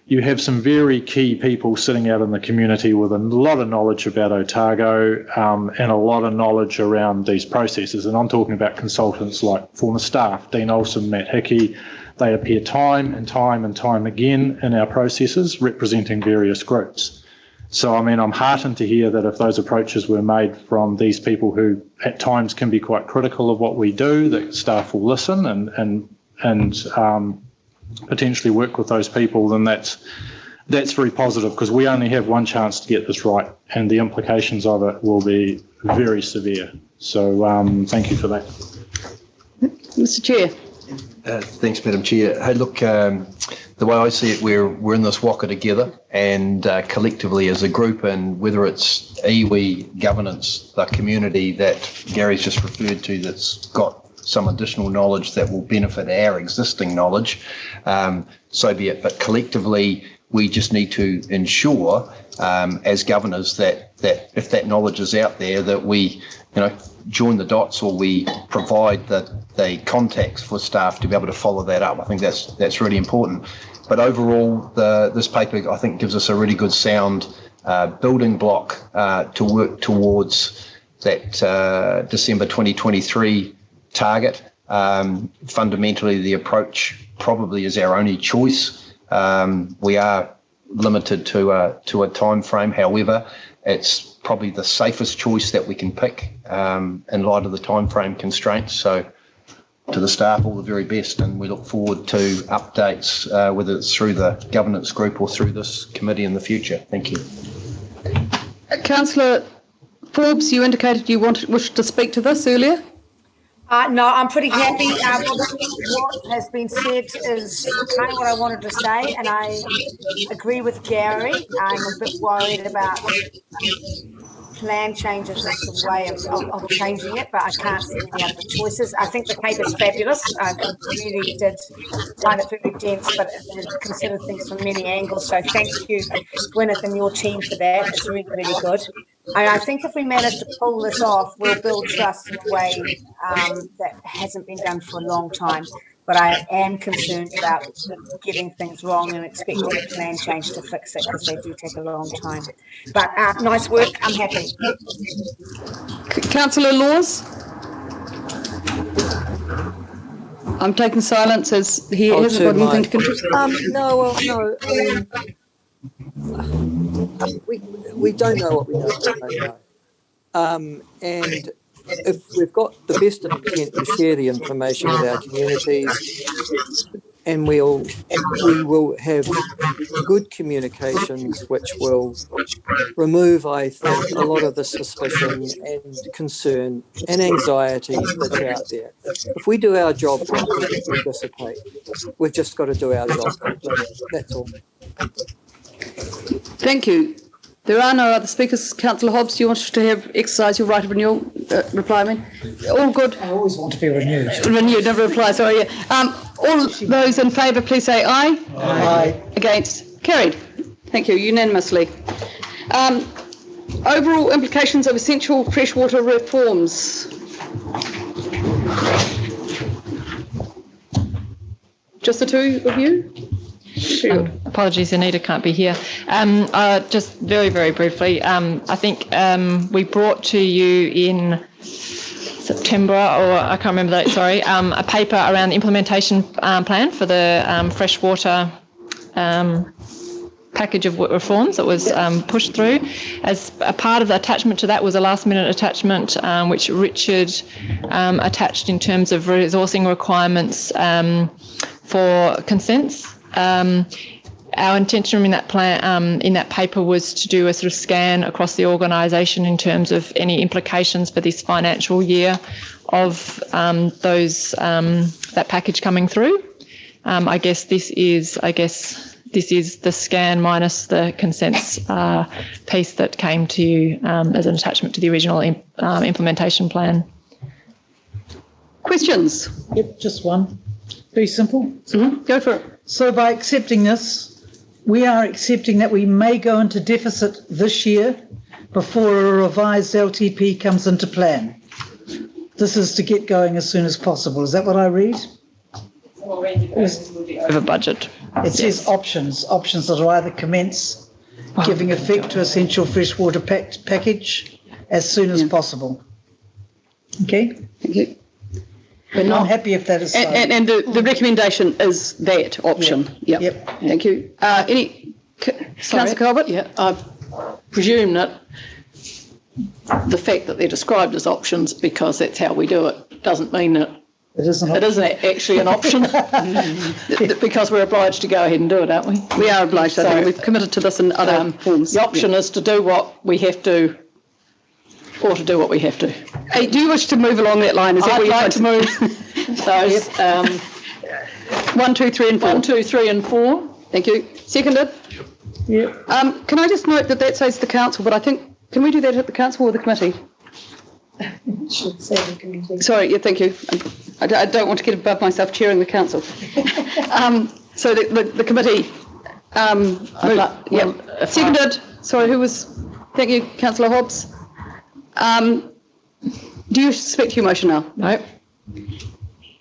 you have some very key people sitting out in the community with a lot of knowledge about Otago and a lot of knowledge around these processes. And I'm talking about consultants like former staff, Dean Olsen, Matt Hickey. They appear time and time again in our processes representing various groups. So, I mean, I'm heartened to hear that if those approaches were made from these people who at times can be quite critical of what we do, that staff will listen and potentially work with those people, then that's very positive, because we only have one chance to get this right, and the implications of it will be very severe. So thank you for that.
Mr. Chair.
Thanks, Madam Chair. Hey, look, the way I see it, we're in this waka together, and collectively as a group, and whether it's iwi, governance, the community that Gary's just referred to that's got some additional knowledge that will benefit our existing knowledge, so be it. But collectively, we just need to ensure as governors that if that knowledge is out there, that we, join the dots, or we provide the contacts for staff to be able to follow that up. I think that's really important. But overall, this paper, I think, gives us a really good sound building block to work towards that December 2023 target. Fundamentally, the approach probably is our only choice. We are limited to a time frame. However, it's probably the safest choice that we can pick in light of the time frame constraints. So to the staff, all the very best, and we look forward to updates, whether it's through the governance group or through this committee in the future. Thank you.
Councillor Forbes, you indicated you wished to speak to this earlier.
No, I'm pretty happy. What has been said is kind of what I wanted to say, and I agree with Gary. I'm a bit worried about plan changes as a way of changing it, but I can't see any other choices. I think the paper's fabulous. I really did find it very dense, but it considered things from many angles. So thank you, Gwyneth, and your team for that. It's really, really good. And I think if we manage to pull this off, we'll build trust in a way that hasn't been done for a long time. But I am concerned about getting things wrong and expecting a plan change to fix it, because they do take a long time. But nice work. I'm happy.
Councillor Laws. I'm taking silence as he hasn't got anything to contribute.
No. I mean, we don't know what we don't know. And if we've got the best of intent to share the information with our communities, and we will have good communications which will remove, I think, a lot of the suspicion and concern and anxiety that's out there. If we do our job properly, it will dissipate. We've just got to do our job properly. That's all.
Thank you. There are no other speakers. Councillor Hobbs, do you want to exercise your right of renewal? Reply, all good.
I always want to be renewed.
Renewed, never reply. Sorry. Yeah. All those in favour, please say aye.
Aye.
Against? Carried. Thank you. Unanimously. Overall implications of essential freshwater reforms. Just the two of you?
Apologies, Anita can't be here. Just very, very briefly, I think we brought to you in September, or I can't remember that, sorry, a paper around the implementation plan for the freshwater package of reforms that was pushed through. As a part of the attachment to that was a last-minute attachment, which Richard attached in terms of resourcing requirements for consents. Our intention in that plan, in that paper, was to do a sort of scan across the organisation in terms of any implications for this financial year of that package coming through. I guess this is the scan minus the consents piece that came to you as an attachment to the original implementation plan.
Questions?
Yep, just one. Very simple.
Mm-hmm. Go for it.
So by accepting this, we are accepting that we may go into deficit this year before a revised LTP comes into plan. This is to get going as soon as possible. Is that what I read?
Over budget.
It says options that are either commence giving effect to essential freshwater package as soon as possible. Okay?
Thank you.
I'm happy if that is so.
And the recommendation is that option. Yep. Thank you. Councillor Colbert?
Yeah, I presume that the fact that they're described as options because that's how we do it doesn't mean that it isn't actually an option because we're obliged to go ahead and do it, aren't we?
We are obliged. So, I think we've committed to this in other forms.
The option is to do what we have to, or to do what we have to.
Hey, do you wish to move along that line?
I'd like to move those
1, 2, 3 and 4.
1, 2, 3 and 4.
Thank you. Seconded?
Yeah.
Can I just note that says the council, but I think, can we do that at the council or the committee?
It should say the committee.
Sorry, yeah, thank you. I don't want to get above myself chairing the council. So the committee. Seconded. Sorry, who was? Thank you, Councillor Hobbs. Do you speak to your motion now?
No.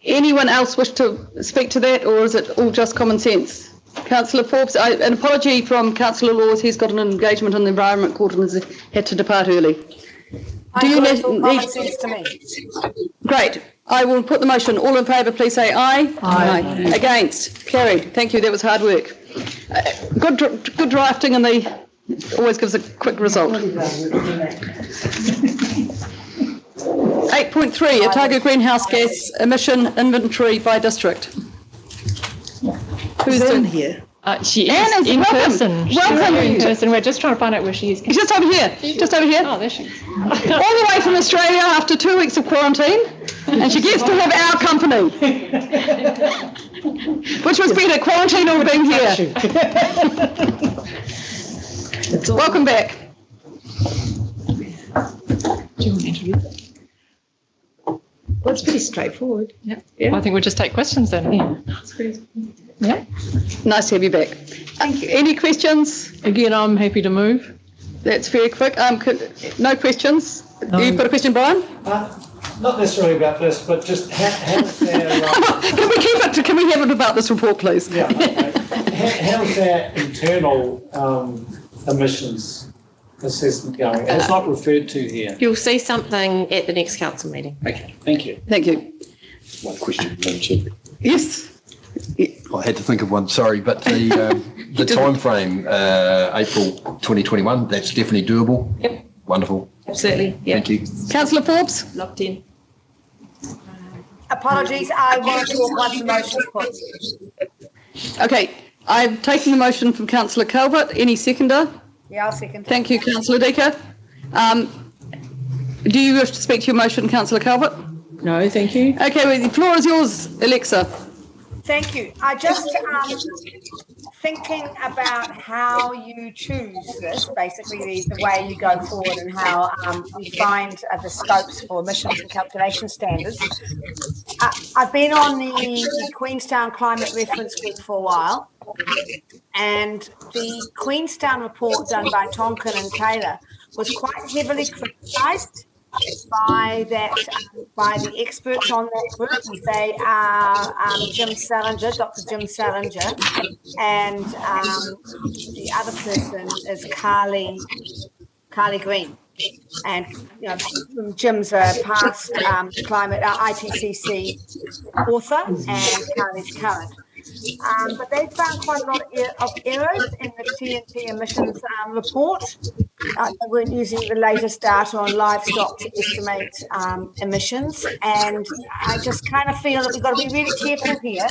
Anyone else wish to speak to that, or is it all just common sense? Councillor Forbes, an apology from Councillor Laws. He's got an engagement in the Environment Court and has had to depart early. Do you need
common sense to me?
Great. I will put the motion. All in favour, please say aye. Aye. Against? Carried. Thank you. That was hard work. Good drafting, and always gives a quick result. 8.3, Otago greenhouse gas emission inventory by district. Who's in here?
She
Anne
is in person.
Welcome.
In person. We're just trying to find out where she is.
Just over here. Just over here.
Oh, there she is.
All the way from Australia after 2 weeks of quarantine, and she gets to have our company. Which was better, quarantine or being here? Welcome back.
Do you want to introduce it?
Well, it's pretty straightforward.
Yeah. Well, I think we'll just take questions then.
Yeah. Nice to have you back. Thank you. Any questions?
Again, I'm happy to move.
That's very quick. No questions? No. You've got a question, Brian?
Not necessarily about this, but just how's their...
Can we have it about this report, please?
Yeah, okay. How's their internal emissions assessment going? It's not referred to here.
You'll see something at the next council meeting.
Okay, thank you.
Thank you.
One question, Madam Chair.
Yes.
I had to think of one, sorry, but the time frame, April 2021, that's definitely doable?
Yep.
Wonderful.
Absolutely, yeah.
Thank you.
Councillor Forbes?
Locked in.
Apologies, I want to talk once the motion's put.
Okay, I've taken the motion from Councillor Calvert. Any seconder?
Yeah, I'll second.
Thank you, Councillor Decker. Do you wish to speak to your motion, Councillor Calvert?
No, thank you.
Okay, well, the floor is yours, Alexa.
Thank you. I just thinking about how you choose this, basically the way you go forward and how you find the scopes for emissions and calculation standards. I've been on the Queenstown Climate Reference Group for a while, and the Queenstown report done by Tonkin and Taylor was quite heavily criticised by the experts on that group. They are Dr. Jim Salinger, and the other person is Carly Green. And Jim's a past climate IPCC author, and Carly's current. But they found quite a lot of errors in the TNT emissions report. They weren't using the latest data on livestock to estimate emissions. And I just kind of feel that we've got to be really careful here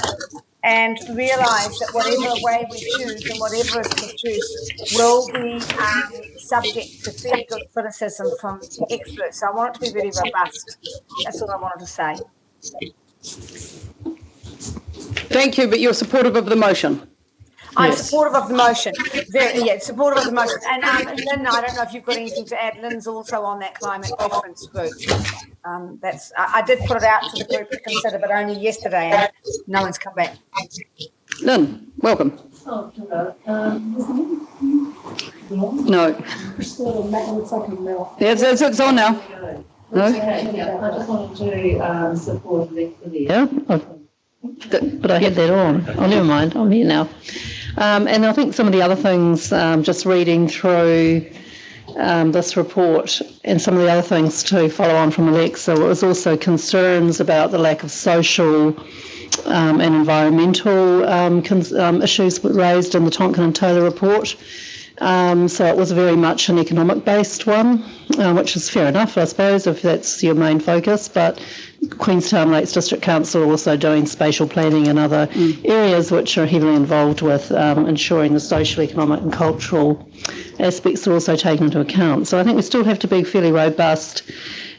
and realise that whatever way we choose and whatever is produced will be subject to fairly good criticism from experts. So I want it to be really robust. That's all I wanted to say.
Thank you, but you're supportive of the motion?
I'm supportive of the motion. Supportive of the motion. And Lynn, I don't know if you've got anything to add. Lynn's also on that climate reference group. I did put it out to the group to consider, but only yesterday, and no one's come back.
Lynn, welcome.
Oh, hello.
No. Yes, it's on now. No?
I just wanted to support Alexa there.
Yeah, but I had that on. Oh, never mind. I'm here now. And I think some of the other things, just reading through this report and some of the other things to follow on from Alexa, was also concerns about the lack of social and environmental issues raised in the Tonkin and Taylor report. So it was very much an economic-based one, which is fair enough, I suppose, if that's your main focus. But Queenstown Lakes District Council are also doing spatial planning and other areas which are heavily involved with ensuring the social, economic and cultural aspects are also taken into account. So I think we still have to be fairly robust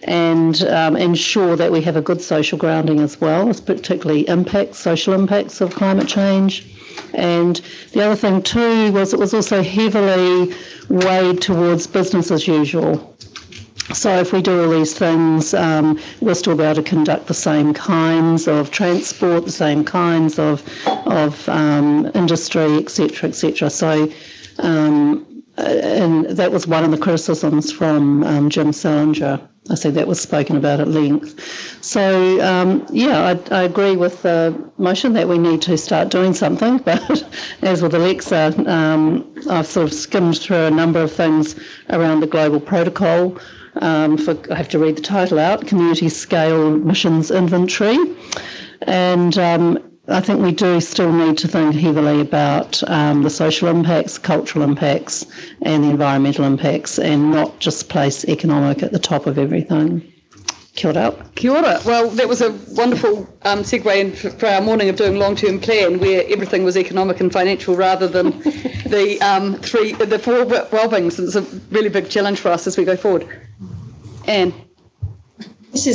and ensure that we have a good social grounding as well, particularly social impacts of climate change. And the other thing too was it was also heavily weighed towards business as usual. So if we do all these things, we'll still be able to conduct the same kinds of transport, the same kinds of industry, etc., etc. So, and that was one of the criticisms from Jim Salinger. I said that was spoken about at length. So, I agree with the motion that we need to start doing something. But as with Alexa, I've sort of skimmed through a number of things around the global protocol. I have to read the title out, Community Scale Emissions Inventory. And I think we do still need to think heavily about the social impacts, cultural impacts and the environmental impacts, and not just place economic at the top of everything. Kia ora.
Kia ora. Well, that was a wonderful segue for our morning of doing long-term plan, where everything was economic and financial rather than the four well-beings. It's a really big challenge for us as we go forward. Anne.
This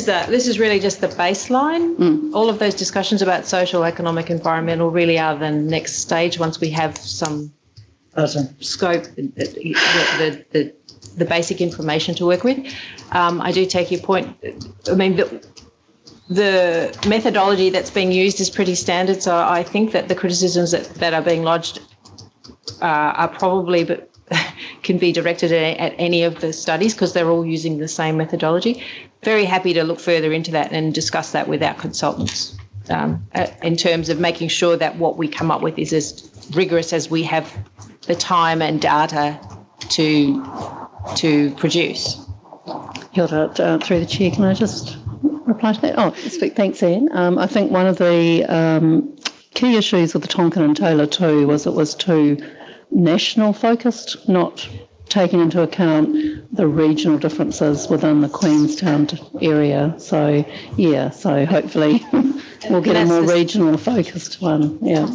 is really just the baseline. All of those discussions about social, economic, environmental really are the next stage once we have some scope, the basic information to work with. I do take your point. I mean, the methodology that's being used is pretty standard, so I think that the criticisms that are being lodged are probably, but can be directed at any of the studies because they're all using the same methodology. Very happy to look further into that and discuss that with our consultants in terms of making sure that what we come up with is as rigorous as we have the time and data to produce.
Through the chair, can I just reply to that? Oh, thanks, Anne. I think one of the key issues with the Tonkin and Taylor too was it was too national focused, not taking into account the regional differences within the Queenstown area. So hopefully we'll get a more regional focused one. Yeah.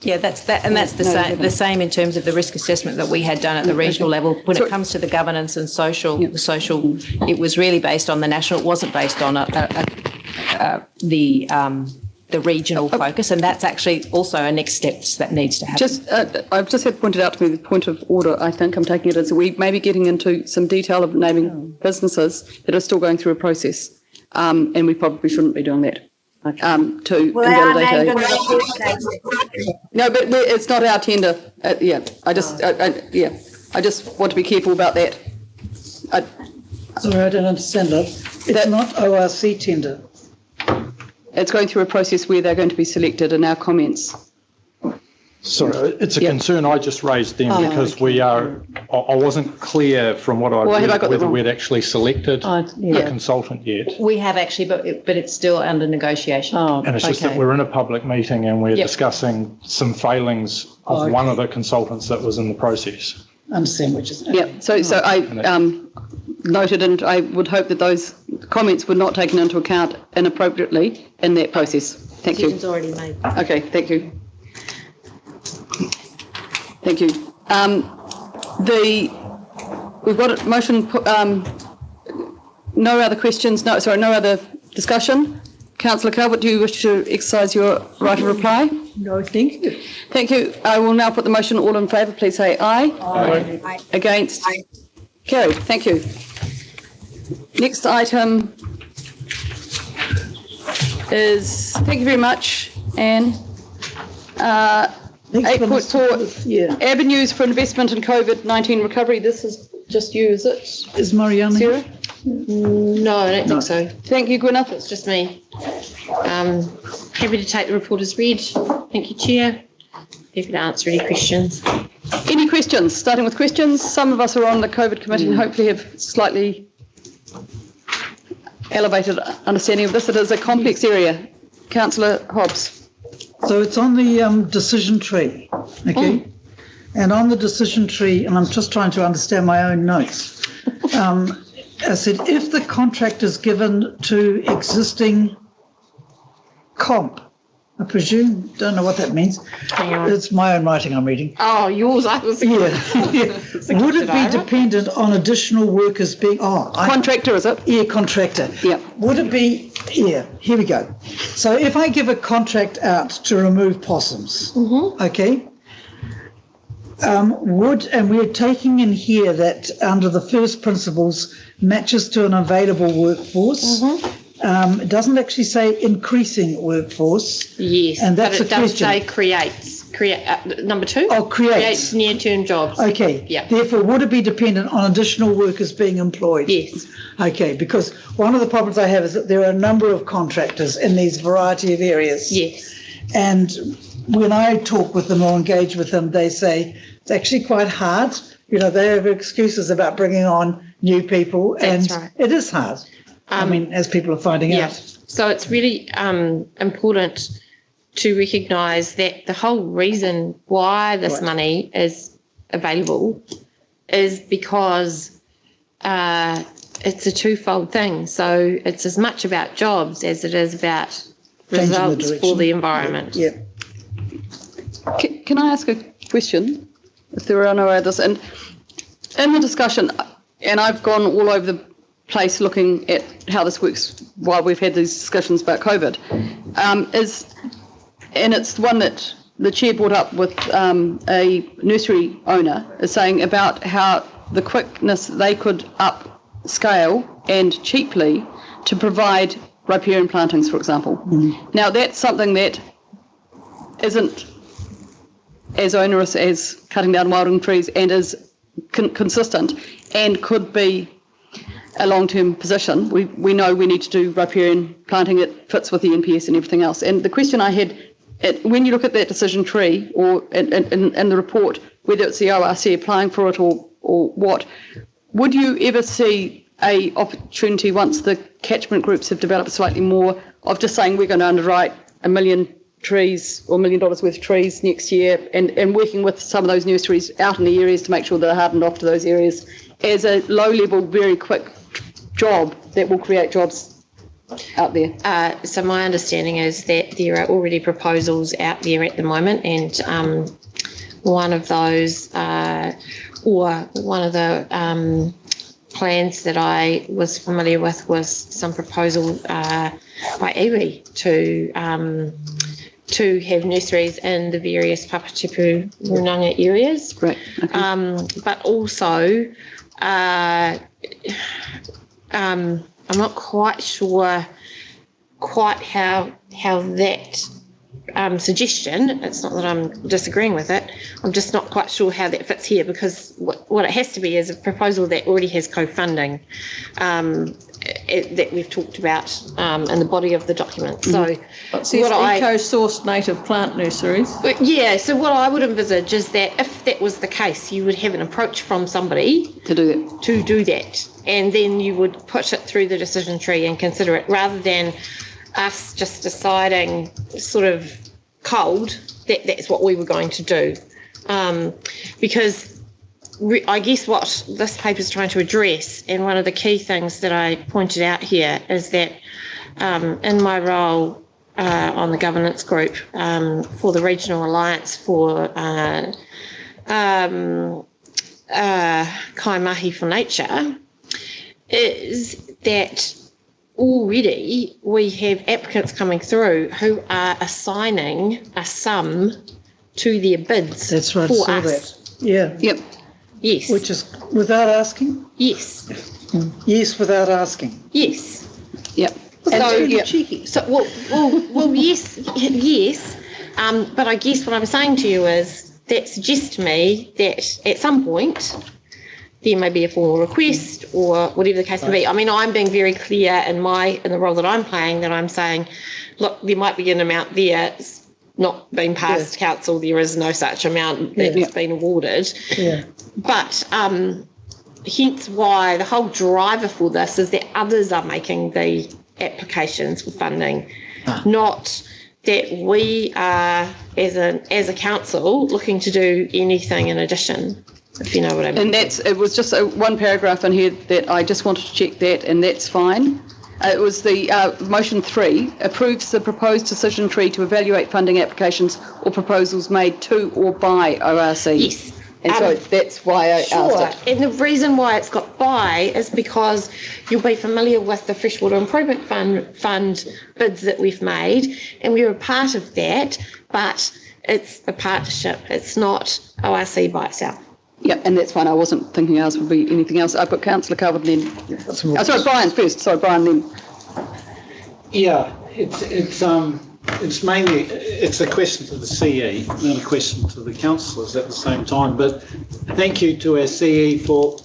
Yeah, that's the same in terms of the risk assessment that we had done at the regional level. When it comes to the governance and social, it was really based on the national. It wasn't based on the regional focus, and that's actually also a next step that needs to happen.
I've just had pointed out to me the point of order. I think I'm taking it as we may be getting into some detail of naming businesses that are still going through a process, and we probably shouldn't be doing that. To invalidate. No, but it's not our tender. I just want to be careful about that.
Sorry, I don't understand that. It's not ORC tender.
It's going through a process where they're going to be selected in our comments.
Sorry, it's a concern I just raised then because I wasn't clear from what I read whether we'd actually selected a consultant yet.
We have actually, but it's still under negotiation.
And it's just that we're in a public meeting and we're discussing some failings of one of the consultants that was in the process.
Understand what you're saying.
Yeah, so I noted, and I would hope that those comments were not taken into account inappropriately in that process. Thank you.
Decision's already made.
Okay, thank you. Thank you. We've got a motion. No other questions. No other discussion. Councillor Calvert, do you wish to exercise your right of reply?
No, thank you.
Thank you. I will now put the motion. All in favour, please say aye.
Aye.
Against? Aye. Carried. Thank you. Next item is, thank you very much, Anne. 8.4, avenues for investment in COVID-19 recovery. This is just you, is it?
Is Mariana
Sarah?
No, I don't think so.
Thank you, Gwyneth.
It's just me. Happy to take the report as read. Thank you, Chair. Happy to answer any questions.
Any questions? Starting with questions. Some of us are on the COVID committee and hopefully have slightly elevated understanding of this. It is a complex area. Councillor Hobbs.
So it's on the decision tree, okay? And on the decision tree, and I'm just trying to understand my own notes. I said, if the contract is given to existing comp, I presume, don't know what that means. It's my own writing I'm reading.
Oh, yours, I was thinking.
Yeah. Would it be dependent on additional workers being...
contractor, is it?
Yeah, contractor.
Yeah.
Would it be... Yeah, here we go. So if I give a contract out to remove possums, okay, and we're taking in here that under the first principles matches to an available workforce, it doesn't actually say increasing workforce.
Yes,
and that's
but it does say creates. Number two?
Oh, creates
near-term jobs.
Okay.
Yeah.
Therefore, would it be dependent on additional workers being employed?
Yes.
Okay, because one of the problems I have is that there are a number of contractors in these variety of areas.
Yes.
And when I talk with them or engage with them, they say it's actually quite hard. You know, they have excuses about bringing on new people, and it is hard. I mean, as people are finding out.
So it's really important to recognise that the whole reason why this money is available is because it's a twofold thing. So it's as much about jobs as it is about results for the environment.
Yeah.
Can I ask a question, if there are no others? And in the discussion, and I've gone all over the place looking at how this works while we've had these discussions about COVID, and it's the one that the chair brought up with a nursery owner, is saying about how the quickness they could upscale and cheaply to provide riparian plantings, for example. Now that's something that isn't as onerous as cutting down wilding trees and is consistent and could be a long-term position. We know we need to do riparian planting that fits with the NPS and everything else. And the question I had, when you look at that decision tree or in the report, whether it's the ORC applying for it or what, would you ever see a opportunity once the catchment groups have developed slightly more of just saying we're going to underwrite $1 million trees or $1 million worth of trees next year and working with some of those nurseries out in the areas to make sure they're hardened off to those areas as a low level, very quick job that will create jobs out there?
So my understanding is that there are already proposals out there at the moment, and one of those one of the plans that I was familiar with was some proposal by iwi to have nurseries in the various Papatipu Runanga areas.
Right. Okay.
But also, I'm not quite sure quite how that suggestion, it's not that I'm disagreeing with it, I'm just not quite sure how that fits here, because what it has to be is a proposal that already has co-funding that we've talked about in the body of the document. So
eco-sourced native plant nurseries.
Yeah, so what I would envisage is that if that was the case, you would have an approach from somebody
to do that,
and then you would put it through the decision tree and consider it, rather than us just deciding sort of cold that that's what we were going to do. Because I guess what this paper is trying to address, and one of the key things that I pointed out here, is that in my role on the governance group for the Regional Alliance for Kaimahi for Nature, is that already we have applicants coming through who are assigning a sum to their bids.
That's right,
for
I saw
us.
that. Yeah.
Yep. Yes.
Which is without asking?
Yes.
Yes, without asking.
Yes.
Yep.
That's
So,
really cheeky.
So, well, yes, yes. But I guess what I'm saying to you is that suggests to me that at some point there may be a formal request or whatever the case may be. I mean, I'm being very clear in the role that I'm playing, that I'm saying, look, there might be an amount there. It's not been passed council. There is no such amount that's been awarded.
Yeah.
But hence why the whole driver for this is that others are making the applications for funding, not that we are as a council looking to do anything in addition, if you know what I mean.
And it was just one paragraph in here that I just wanted to check that, and that's fine. It was the motion 3, approves the proposed decision tree to evaluate funding applications or proposals made to or by ORC.
Yes.
And so that's why I asked it.
And the reason why it's got by is because you'll be familiar with the Freshwater Improvement Fund bids that we've made, and we're a part of that, but it's a partnership. It's not ORC by itself.
Yeah, and that's fine. I wasn't thinking ours would be anything else. I put Councillor covered then. Sorry, Brian first. Sorry, Brian then.
Yeah, it's mainly, it's a question to the CE, not a question to the councillors at the same time. But thank you to our CE for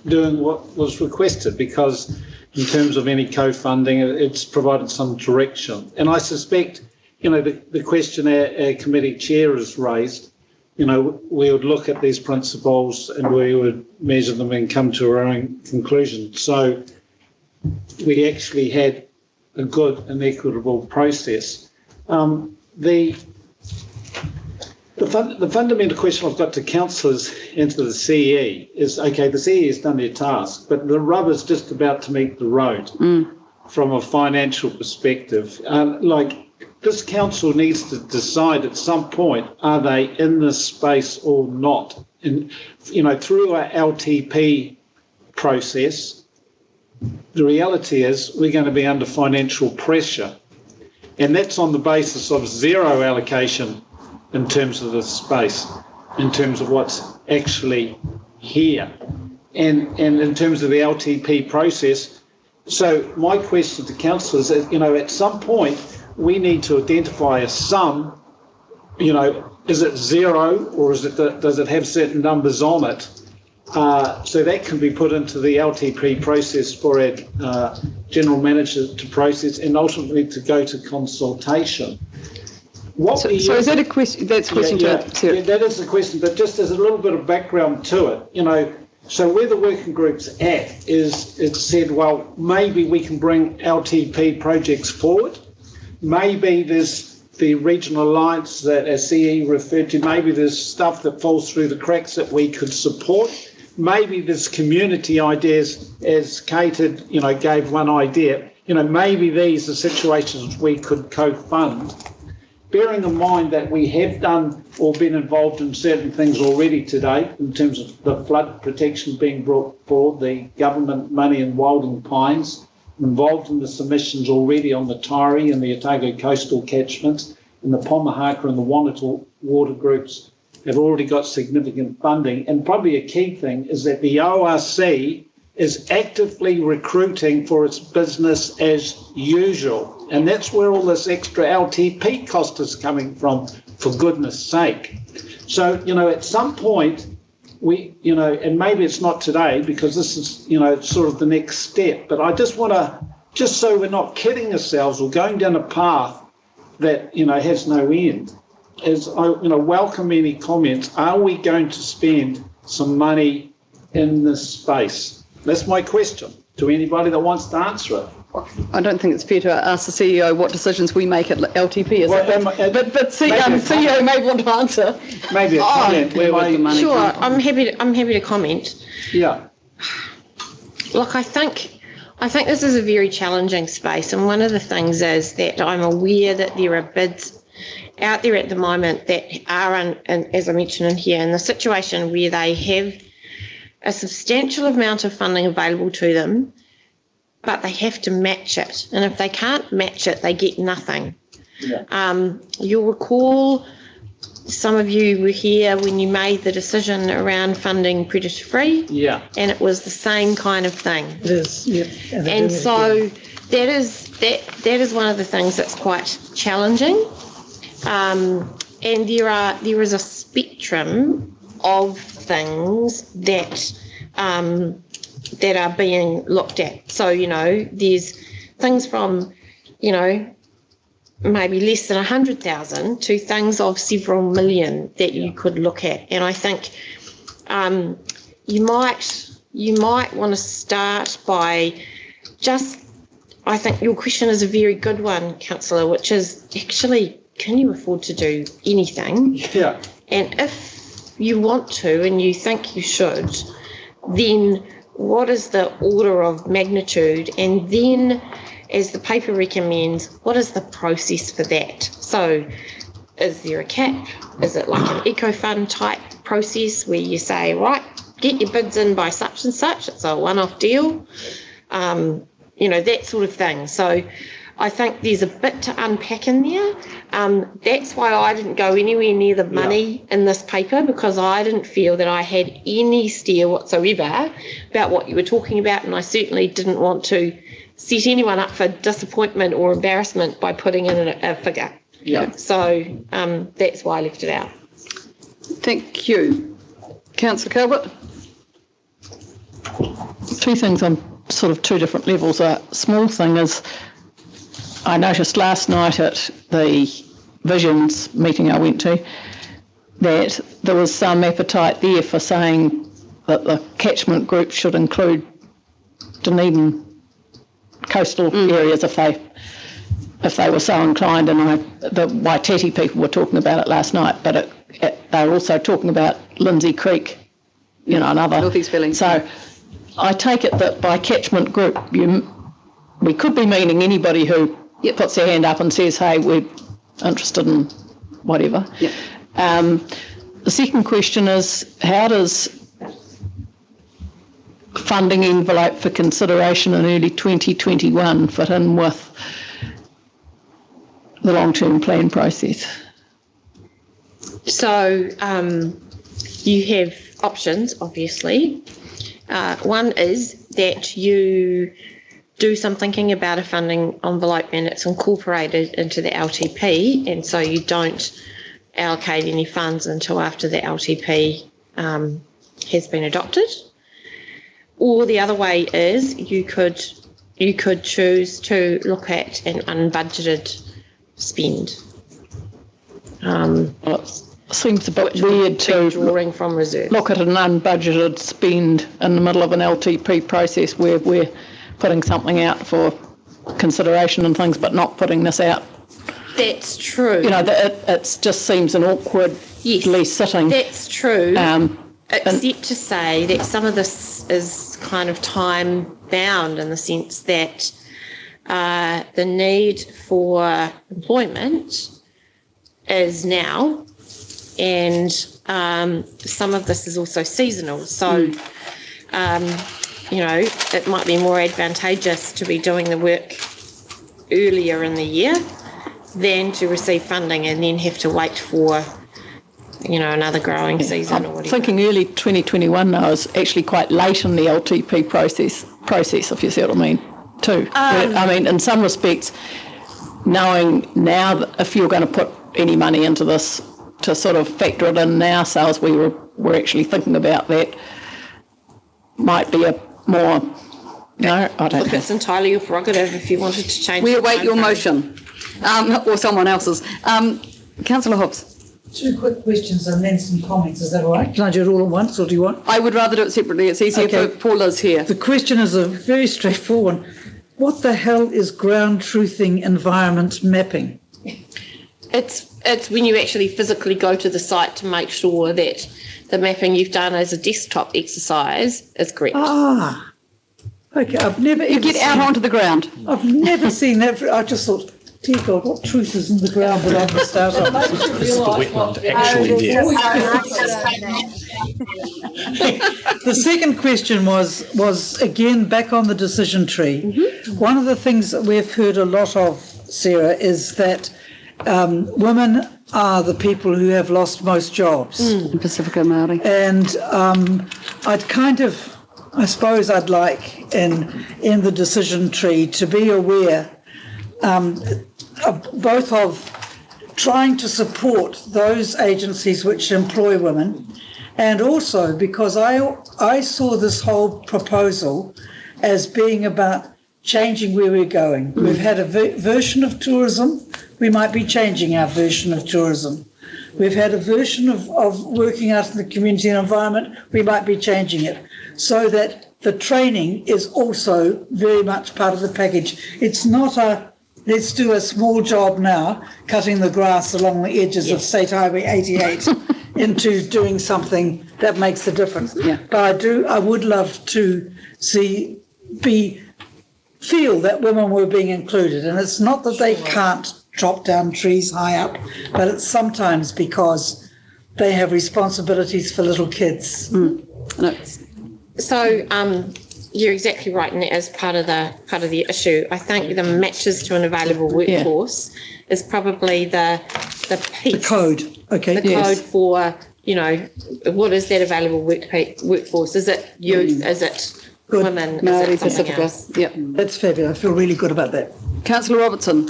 doing what was requested, because in terms of any co-funding, it's provided some direction. And I suspect, the question our committee chair has raised, we would look at these principles and we would measure them and come to our own conclusion. So we actually had a good and equitable process. The fundamental question I've got to councillors and to the CE is, okay, the CE has done their task, but the rubber's just about to meet the road from a financial perspective. This council needs to decide at some point, are they in this space or not? And, through our LTP process, the reality is we're going to be under financial pressure. And that's on the basis of zero allocation in terms of the space, in terms of what's actually here. And in terms of the LTP process, so my question to councillors is, at some point, we need to identify a sum, is it zero or does it have certain numbers on it? So that can be put into the LTP process for our general manager to process and ultimately to go to consultation.
So is that a question? That's a question to Sarah.
Yeah, that is the question, but just as a little bit of background to it, So where the working group's at is it said, well, maybe we can bring LTP projects forward. Maybe there's the regional alliance that, as CE referred to, maybe there's stuff that falls through the cracks that we could support. Maybe there's community ideas, as Kate had, gave one idea. Maybe these are situations we could co-fund. Bearing in mind that we have done or been involved in certain things already today, in terms of the flood protection being brought forward, the government money in Wilding Pines, involved in the submissions already on the Taieri and the Otago coastal catchments, and the Pomahaka and the Wanata water groups have already got significant funding. And probably a key thing is that the ORC is actively recruiting for its business as usual. And that's where all this extra LTP cost is coming from, for goodness sake. So, at some point, we, and maybe it's not today because this is, sort of the next step, but I just want to, just so we're not kidding ourselves or going down a path that, has no end, is I, welcome any comments. Are we going to spend some money in this space? That's my question to anybody that wants to answer it.
I don't think it's fair to ask the CEO what decisions we make at LTP, is it? But CEO may want to answer.
Maybe a comment. Where was the money?
Sure, I'm happy to comment.
Yeah.
Look, I think this is a very challenging space, and one of the things is that I'm aware that there are bids out there at the moment that are, as I mentioned in here, in the situation where they have a substantial amount of funding available to them, but they have to match it. And if they can't match it, they get nothing. Yeah. You'll recall some of you were here when you made the decision around funding predator-free.
Yeah.
And it was the same kind of thing.
It is, yeah.
And so that is one of the things that's quite challenging. And there is a spectrum of things that are being looked at. So, there's things from, maybe less than 100,000 to things of several million that you could look at. And I think you might want to start by I think your question is a very good one, Councillor, which is actually, can you afford to do anything?
Yeah.
And if you want to and you think you should, then what is the order of magnitude? And then, as the paper recommends, what is the process for that? So is there a cap? Is it like an eco-fund type process where you say, right, get your bids in by such and such, it's a one-off deal, that sort of thing. So I think there's a bit to unpack in there. That's why I didn't go anywhere near the money in this paper, because I didn't feel that I had any steer whatsoever about what you were talking about, and I certainly didn't want to set anyone up for disappointment or embarrassment by putting in a figure.
Yeah.
So that's why I left it out.
Thank you. Councillor Calvert?
Two things on sort of two different levels. A small thing is, I noticed last night at the Visions meeting I went to that there was some appetite there for saying that the catchment group should include Dunedin coastal areas if they were so inclined, and the Waititi people were talking about it last night, but they were also talking about Lindsay Creek, another.
Northeast Valley.
So I take it that by catchment group, we could be meaning anybody who puts their hand up and says, hey, we're interested in whatever.
Yep.
The second question is, how does funding envelope for consideration in early 2021 fit in with the long-term plan process?
So you have options, obviously. One is that you do some thinking about a funding envelope and it's incorporated into the LTP, and so you don't allocate any funds until after the LTP has been adopted. Or the other way is you could choose to look at an unbudgeted spend.
seems a bit weird to
drawing from reserves.
Look at an unbudgeted spend in the middle of an LTP process where we're putting something out for consideration and things, but not putting this out.
That's true.
You know, it just seems an awkwardly sitting.
That's true. Except to say that some of this is kind of time bound in the sense that the need for employment is now, and some of this is also seasonal. So, you know, it might be more advantageous to be doing the work earlier in the year than to receive funding and then have to wait for, you know, another growing season or whatever.
Thinking early 2021 now is actually quite late in the LTP process, if you see what I mean, too. I mean, in some respects, knowing now that if you're going to put any money into this, to sort of factor it in now, so as we're actually thinking about that, might be a more, no, I don't
Look, it's entirely your prerogative if you wanted to change.
We await your motion, or someone else's. Councillor Hobbs.
2 quick questions and then some comments. Is that all right? Can I do it all at once, or do you want?
I would rather do it separately. It's easier for Paula's here.
The question is a very straightforward one. What the hell is ground truthing environment mapping?
It's when you actually physically go to the site to make sure that the mapping you've done as a desktop exercise is correct.
Ah, okay. I've never.
You get out onto the ground.
I've never seen that. I just thought, dear God, what truth is in the ground that I've missed out on?
Is the wetland actually there?
The second question was again back on the decision tree. Mm-hmm. One of the things that we've heard a lot of, Sarah, is that women are the people who have lost most jobs.
Pacifica Māori.
And I suppose I'd like in the decision tree to be aware both of trying to support those agencies which employ women, and also because I saw this whole proposal as being about changing where we're going. We've had a version of tourism. We might be changing our version of tourism. We've had a version of working out in the community and environment. We might be changing it so that the training is also very much part of the package. It's not let's do a small job now, cutting the grass along the edges of State Highway 88 into doing something that makes a difference.
Yeah.
But I would love to feel that women were being included. And it's not that they can't chop down trees high up, but it's sometimes because they have responsibilities for little kids.
So you're exactly right, and that is part of the issue. I think the matches to an available workforce is probably the piece.
The code, okay.
The code for, you know, what is that available workforce? Is it youth? Is it women?
Māori,
is it something
Pacifica.
else?
Yeah.
That's fabulous. I feel really good about that.
Councillor Robertson.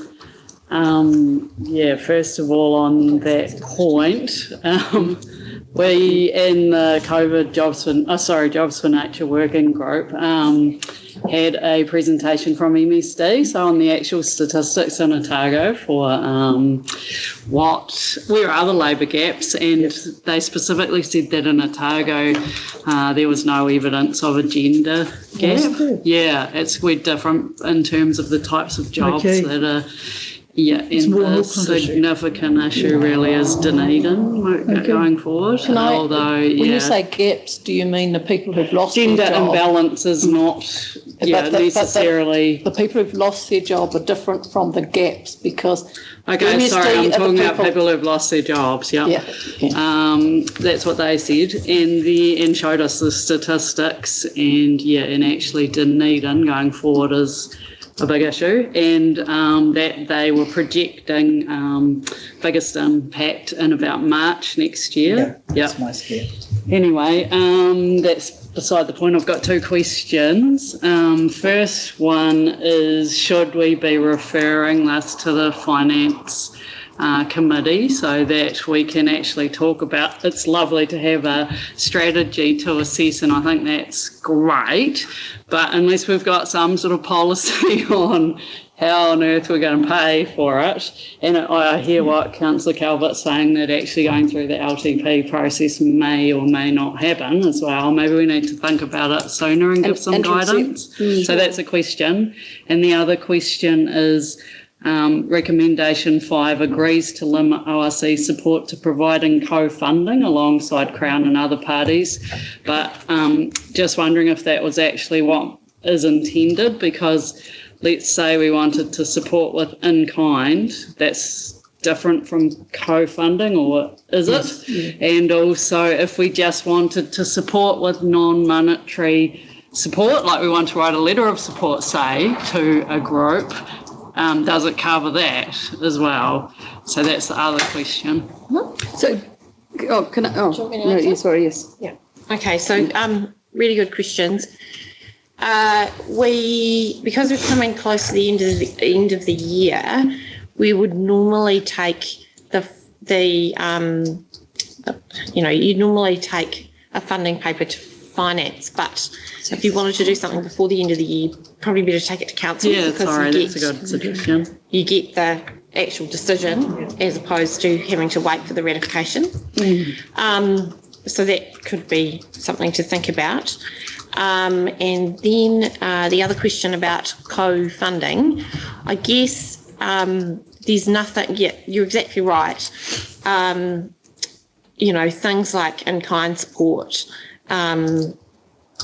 First of all, on that point, we in the COVID Jobs for Nature working group had a presentation from MSD, so on the actual statistics in Otago for where are the labour gaps, and they specifically said that in Otago there was no evidence of a gender gap. We're different in terms of the types of jobs that are. Yeah, and the significant issue really is Dunedin going forward. When
you say gaps, do you mean the people who've lost
gender
their job?
imbalance is not necessarily.
The people who've lost their job are different from the gaps because.
Okay, sorry, I'm talking about people who've lost their jobs. That's what they said, and showed us the statistics, and actually Dunedin going forward is a big issue, and that they were projecting biggest impact in about March next year.
That's my scare.
Anyway, that's beside the point. I've got 2 questions. First one is, should we be referring this to the Finance Committee so that we can actually talk about, it's lovely to have a strategy to assess, and I think that's great, but unless we've got some sort of policy on how on earth we're going to pay for it. And I hear what Councillor Calvert's saying, that actually going through the LTP process may or may not happen as well. Maybe we need to think about it sooner and give some guidance. So that's a question. And the other question is recommendation 5 agrees to limit ORC support to providing co-funding alongside Crown and other parties. But just wondering if that was actually what is intended, because let's say we wanted to support with in-kind, that's different from co-funding, or is it? Yes. And also if we just wanted to support with non-monetary support, like we want to write a letter of support, say, to a group, does it cover that as well? So that's the other question.
So, yes.
Yeah. Okay, so really good questions. Because we're coming close to the end of the year, we would normally take you'd normally take a funding paper to finance, but if you wanted to do something before the end of the year, probably better take it to council.
Yeah, sorry, that's a good suggestion.
You get the actual decision as opposed to having to wait for the ratification. So that could be something to think about. And then the other question about co-funding, I guess there's nothing, you're exactly right. Things like in-kind support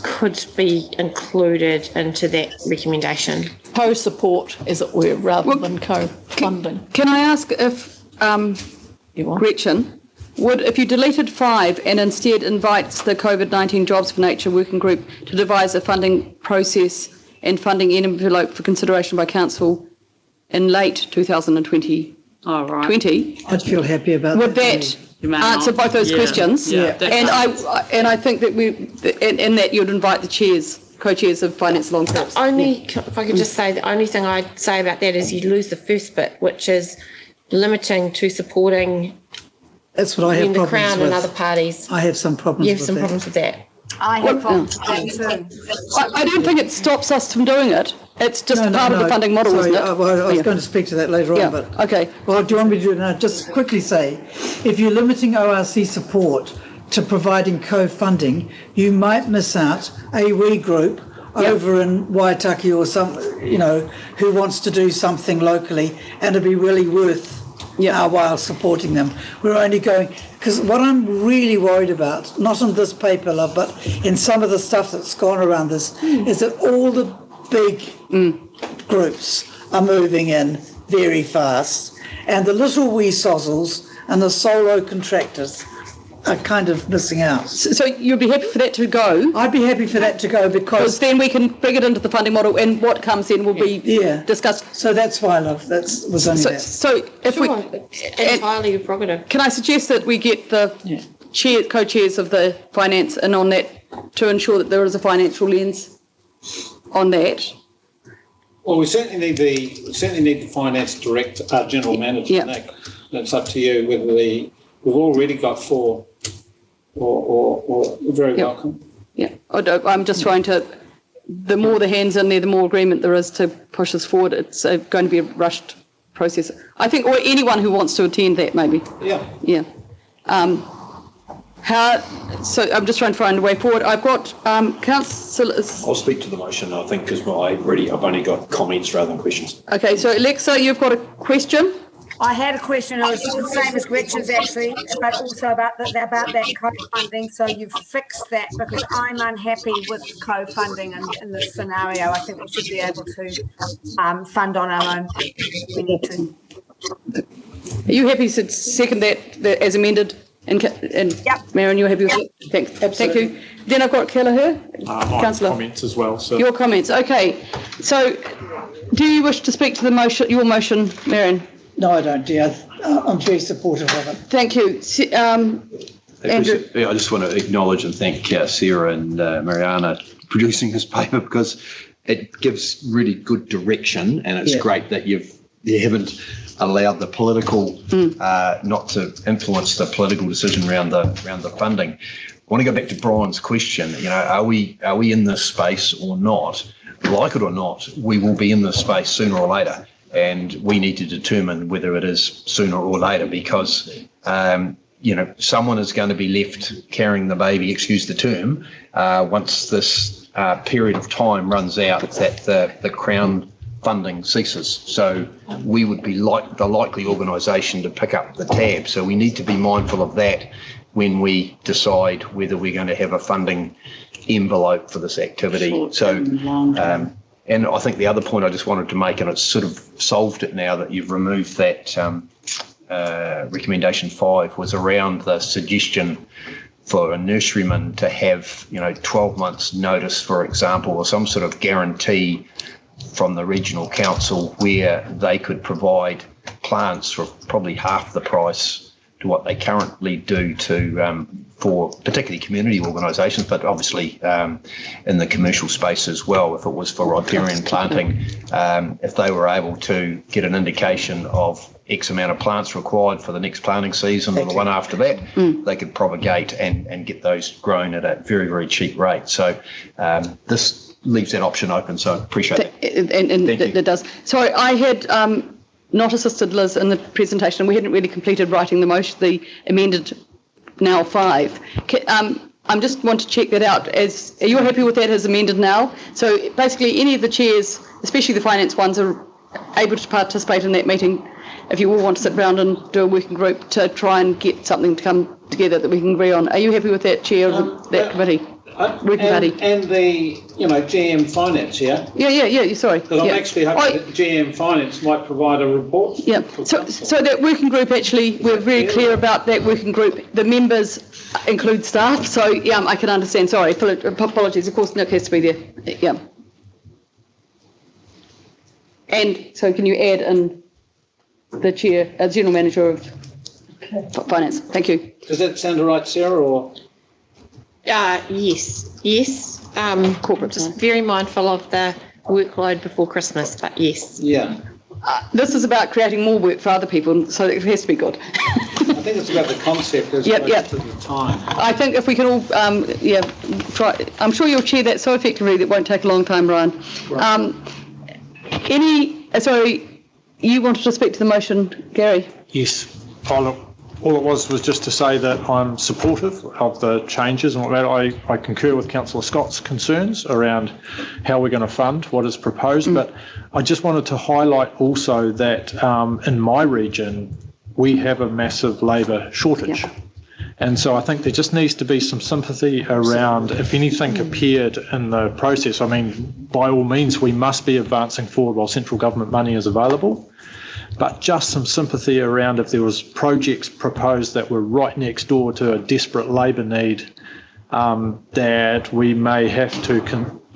could be included into that recommendation.
Co-support, as it were, rather than co-funding.
Can I ask if, Gretchen, if you deleted 5 and instead invites the COVID-19 Jobs for Nature Working Group to devise a funding process and funding envelope for consideration by Council in late 2020,
I'd feel happy about
would that answer both those questions?
Yeah.
And I think that and that you'd invite the co-chairs of finance along.
If I could just say, the only thing I'd say about that is you'd lose the first bit, which is limiting to supporting.
That's what I have
the
problems
Crown
with.
and other parties.
I have some problems
You have
with
some
that.
problems with that.
I have problems with that too.
I don't think it stops us from doing it. It's just part of the funding model,
Sorry,
isn't it?
I was going to speak to that later on, but
okay.
Well, do you want me to do it now? Just quickly say, if you're limiting ORC support to providing co-funding, you might miss out a wee group over in Waitaki or some, who wants to do something locally, and it'd be really worth our while supporting them. We're only going, because what I'm really worried about, not in this paper, love, but in some of the stuff that's gone around this, is that all the big groups are moving in very fast, and the little wee sozzles and the solo contractors are kind of missing out.
So you'd be happy for that to go?
I'd be happy for that to go because
then we can bring it into the funding model, and what comes in will be discussed.
So that's why, love, was only that.
So if
entirely your prerogative.
Can I suggest that we get the co-chairs of the finance in on that to ensure that there is a financial lens on that?
Well, we certainly need the finance director, general manager.
Yeah.
That's up to you whether we've already got 4 or very welcome.
Yeah, I'm just trying to. The more the hands in there, the more agreement there is to push us forward. It's going to be a rushed process, I think, or anyone who wants to attend that, maybe.
Yeah.
Yeah. So I'm just trying to find a way forward. I've got councillors.
I'll speak to the motion, I think, because I've only got comments rather than questions.
Okay, so Alexa, you've got a question?
I had a question. It was the same as Gretchen's actually, but also about that co-funding. So you've fixed that, because I'm unhappy with co-funding in this scenario. I think we should be able to fund on our own. We need to.
Are you happy to second that as amended? And Marion, you're happy with it? Thanks. Thank you. Then I've got Kelleher. Councillor.
Comments as well. So.
Your comments. Okay. So do you wish to speak to the motion? Your motion, Marion?
No, I don't, dear. I'm very supportive of it.
Thank you. Andrew?
I just want to acknowledge and thank Sarah and Mariana for producing this paper, because it gives really good direction, and it's great that you haven't allowed the political not to influence the political decision around the funding. I want to go back to Brian's question. Are we in this space or not? like it or not, we will be in this space sooner or later. And we need to determine whether it is sooner or later, because, someone is going to be left carrying the baby, excuse the term, once this period of time runs out, that the Crown funding ceases. So we would be like the likely organisation to pick up the tab. So we need to be mindful of that when we decide whether we're going to have a funding envelope for this activity. And I think the other point I just wanted to make, and it's sort of solved it now that you've removed that recommendation 5, was around the suggestion for a nurseryman to have, 12 months notice, for example, or some sort of guarantee from the regional council where they could provide plants for probably half the price to what they currently do for particularly community organisations, but obviously in the commercial space as well. If it was for riparian planting, if they were able to get an indication of X amount of plants required for the next planting season or the one after that, they could propagate and get those grown at a very, very cheap rate. So this leaves that option open, so I appreciate it.
And it does. Sorry, I had not assisted Liz in the presentation, and we hadn't really completed writing the amended now 5. I just want to check that out. Are you happy with that as amended now? So basically any of the chairs, especially the finance ones, are able to participate in that meeting if you all want to sit around and do a working group to try and get something to come together that we can agree on. Are you happy with that, Chair of that committee? Working party. And the,
GM Finance, yeah?
Yeah, sorry.
Because I'm actually hoping that GM Finance might provide a report.
Yeah, so that working group, actually, we're very clear about that working group. The members include staff, so yeah, I can understand. Sorry, apologies. Of course, Nick has to be there. Yeah. And so can you add in the chair, general manager of finance? Thank you.
Does that sound all right, Sarah, or?
Yes. Corporate. Just very mindful of the workload before Christmas, but yes.
Yeah.
This is about creating more work for other people, so it has to be good.
I think it's about the concept as opposed to the time.
I think if we can all, try. I'm sure you'll chair that so effectively that won't take a long time, Ryan. Right. Sorry, you wanted to speak to the motion, Gary?
Yes. All it was just to say that I'm supportive of the changes, and I concur with Councillor Scott's concerns around how we're going to fund what is proposed. But I just wanted to highlight also that in my region, we have a massive labour shortage. Yeah. And so I think there just needs to be some sympathy around if anything appeared in the process. I mean, by all means, we must be advancing forward while central government money is available. But just some sympathy around if there was projects proposed that were right next door to a desperate labour need, that we may have to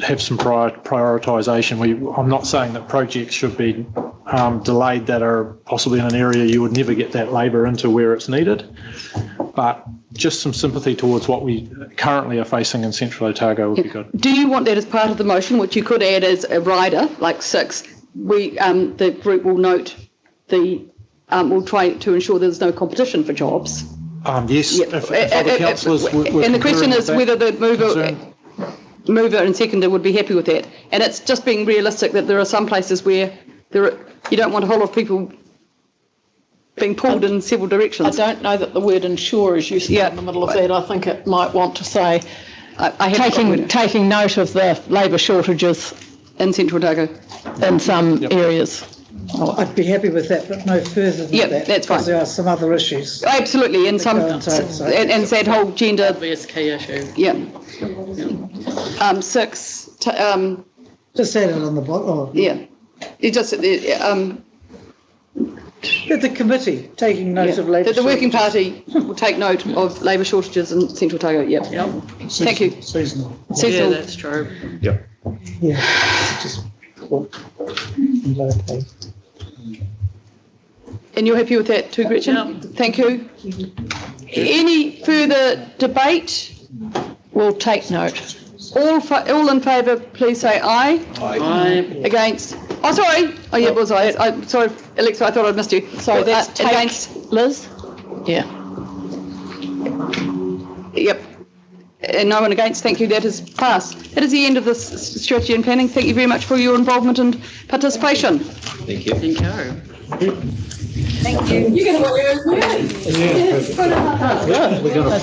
have some prioritisation. I'm not saying that projects should be delayed that are possibly in an area you would never get that labour into where it's needed, but just some sympathy towards what we currently are facing in Central Otago would be good.
Do you want that as part of the motion, which you could add as a rider, like 6? The group will note we'll try to ensure there's no competition for jobs.
Yes, if other councillors were
and the question is whether the mover and seconder would be happy with that. And it's just being realistic that there are some places where you don't want a whole lot of people being pulled in several directions.
I don't know that the word ensure is useful in the middle of that. I think it might want to say taking note of the labour shortages
in Central Otago
in some areas.
I'd be happy with that, but no further than that.
That's fine.
Because there are some other issues.
Absolutely, and and that whole gender.
Obvious key issue.
Yeah. 6.
Just add it on the bottom.
Yeah. It just.
That the committee taking note of labour.
That the working party will take note of labour shortages in Central Otago. Yep. Thank you.
Seasonal.
Yeah, that's true.
Yep.
Yeah. Just low pay.
And you're happy with that too, Gretchen? Yeah. Thank you. Any further debate?
We'll take note.
All in favour, please say aye.
Aye.
Against? Oh, sorry. Oh, yeah, it was aye. Sorry, Alexa, I thought I'd missed you.
Sorry, that's
against
Liz? Yeah.
Yep. And no one against. Thank you. That is passed. That is the end of this strategy and planning. Thank you very much for your involvement and participation.
Thank you.
Thank you.
Thank you.
You're going to work with me.
Yeah. We're going to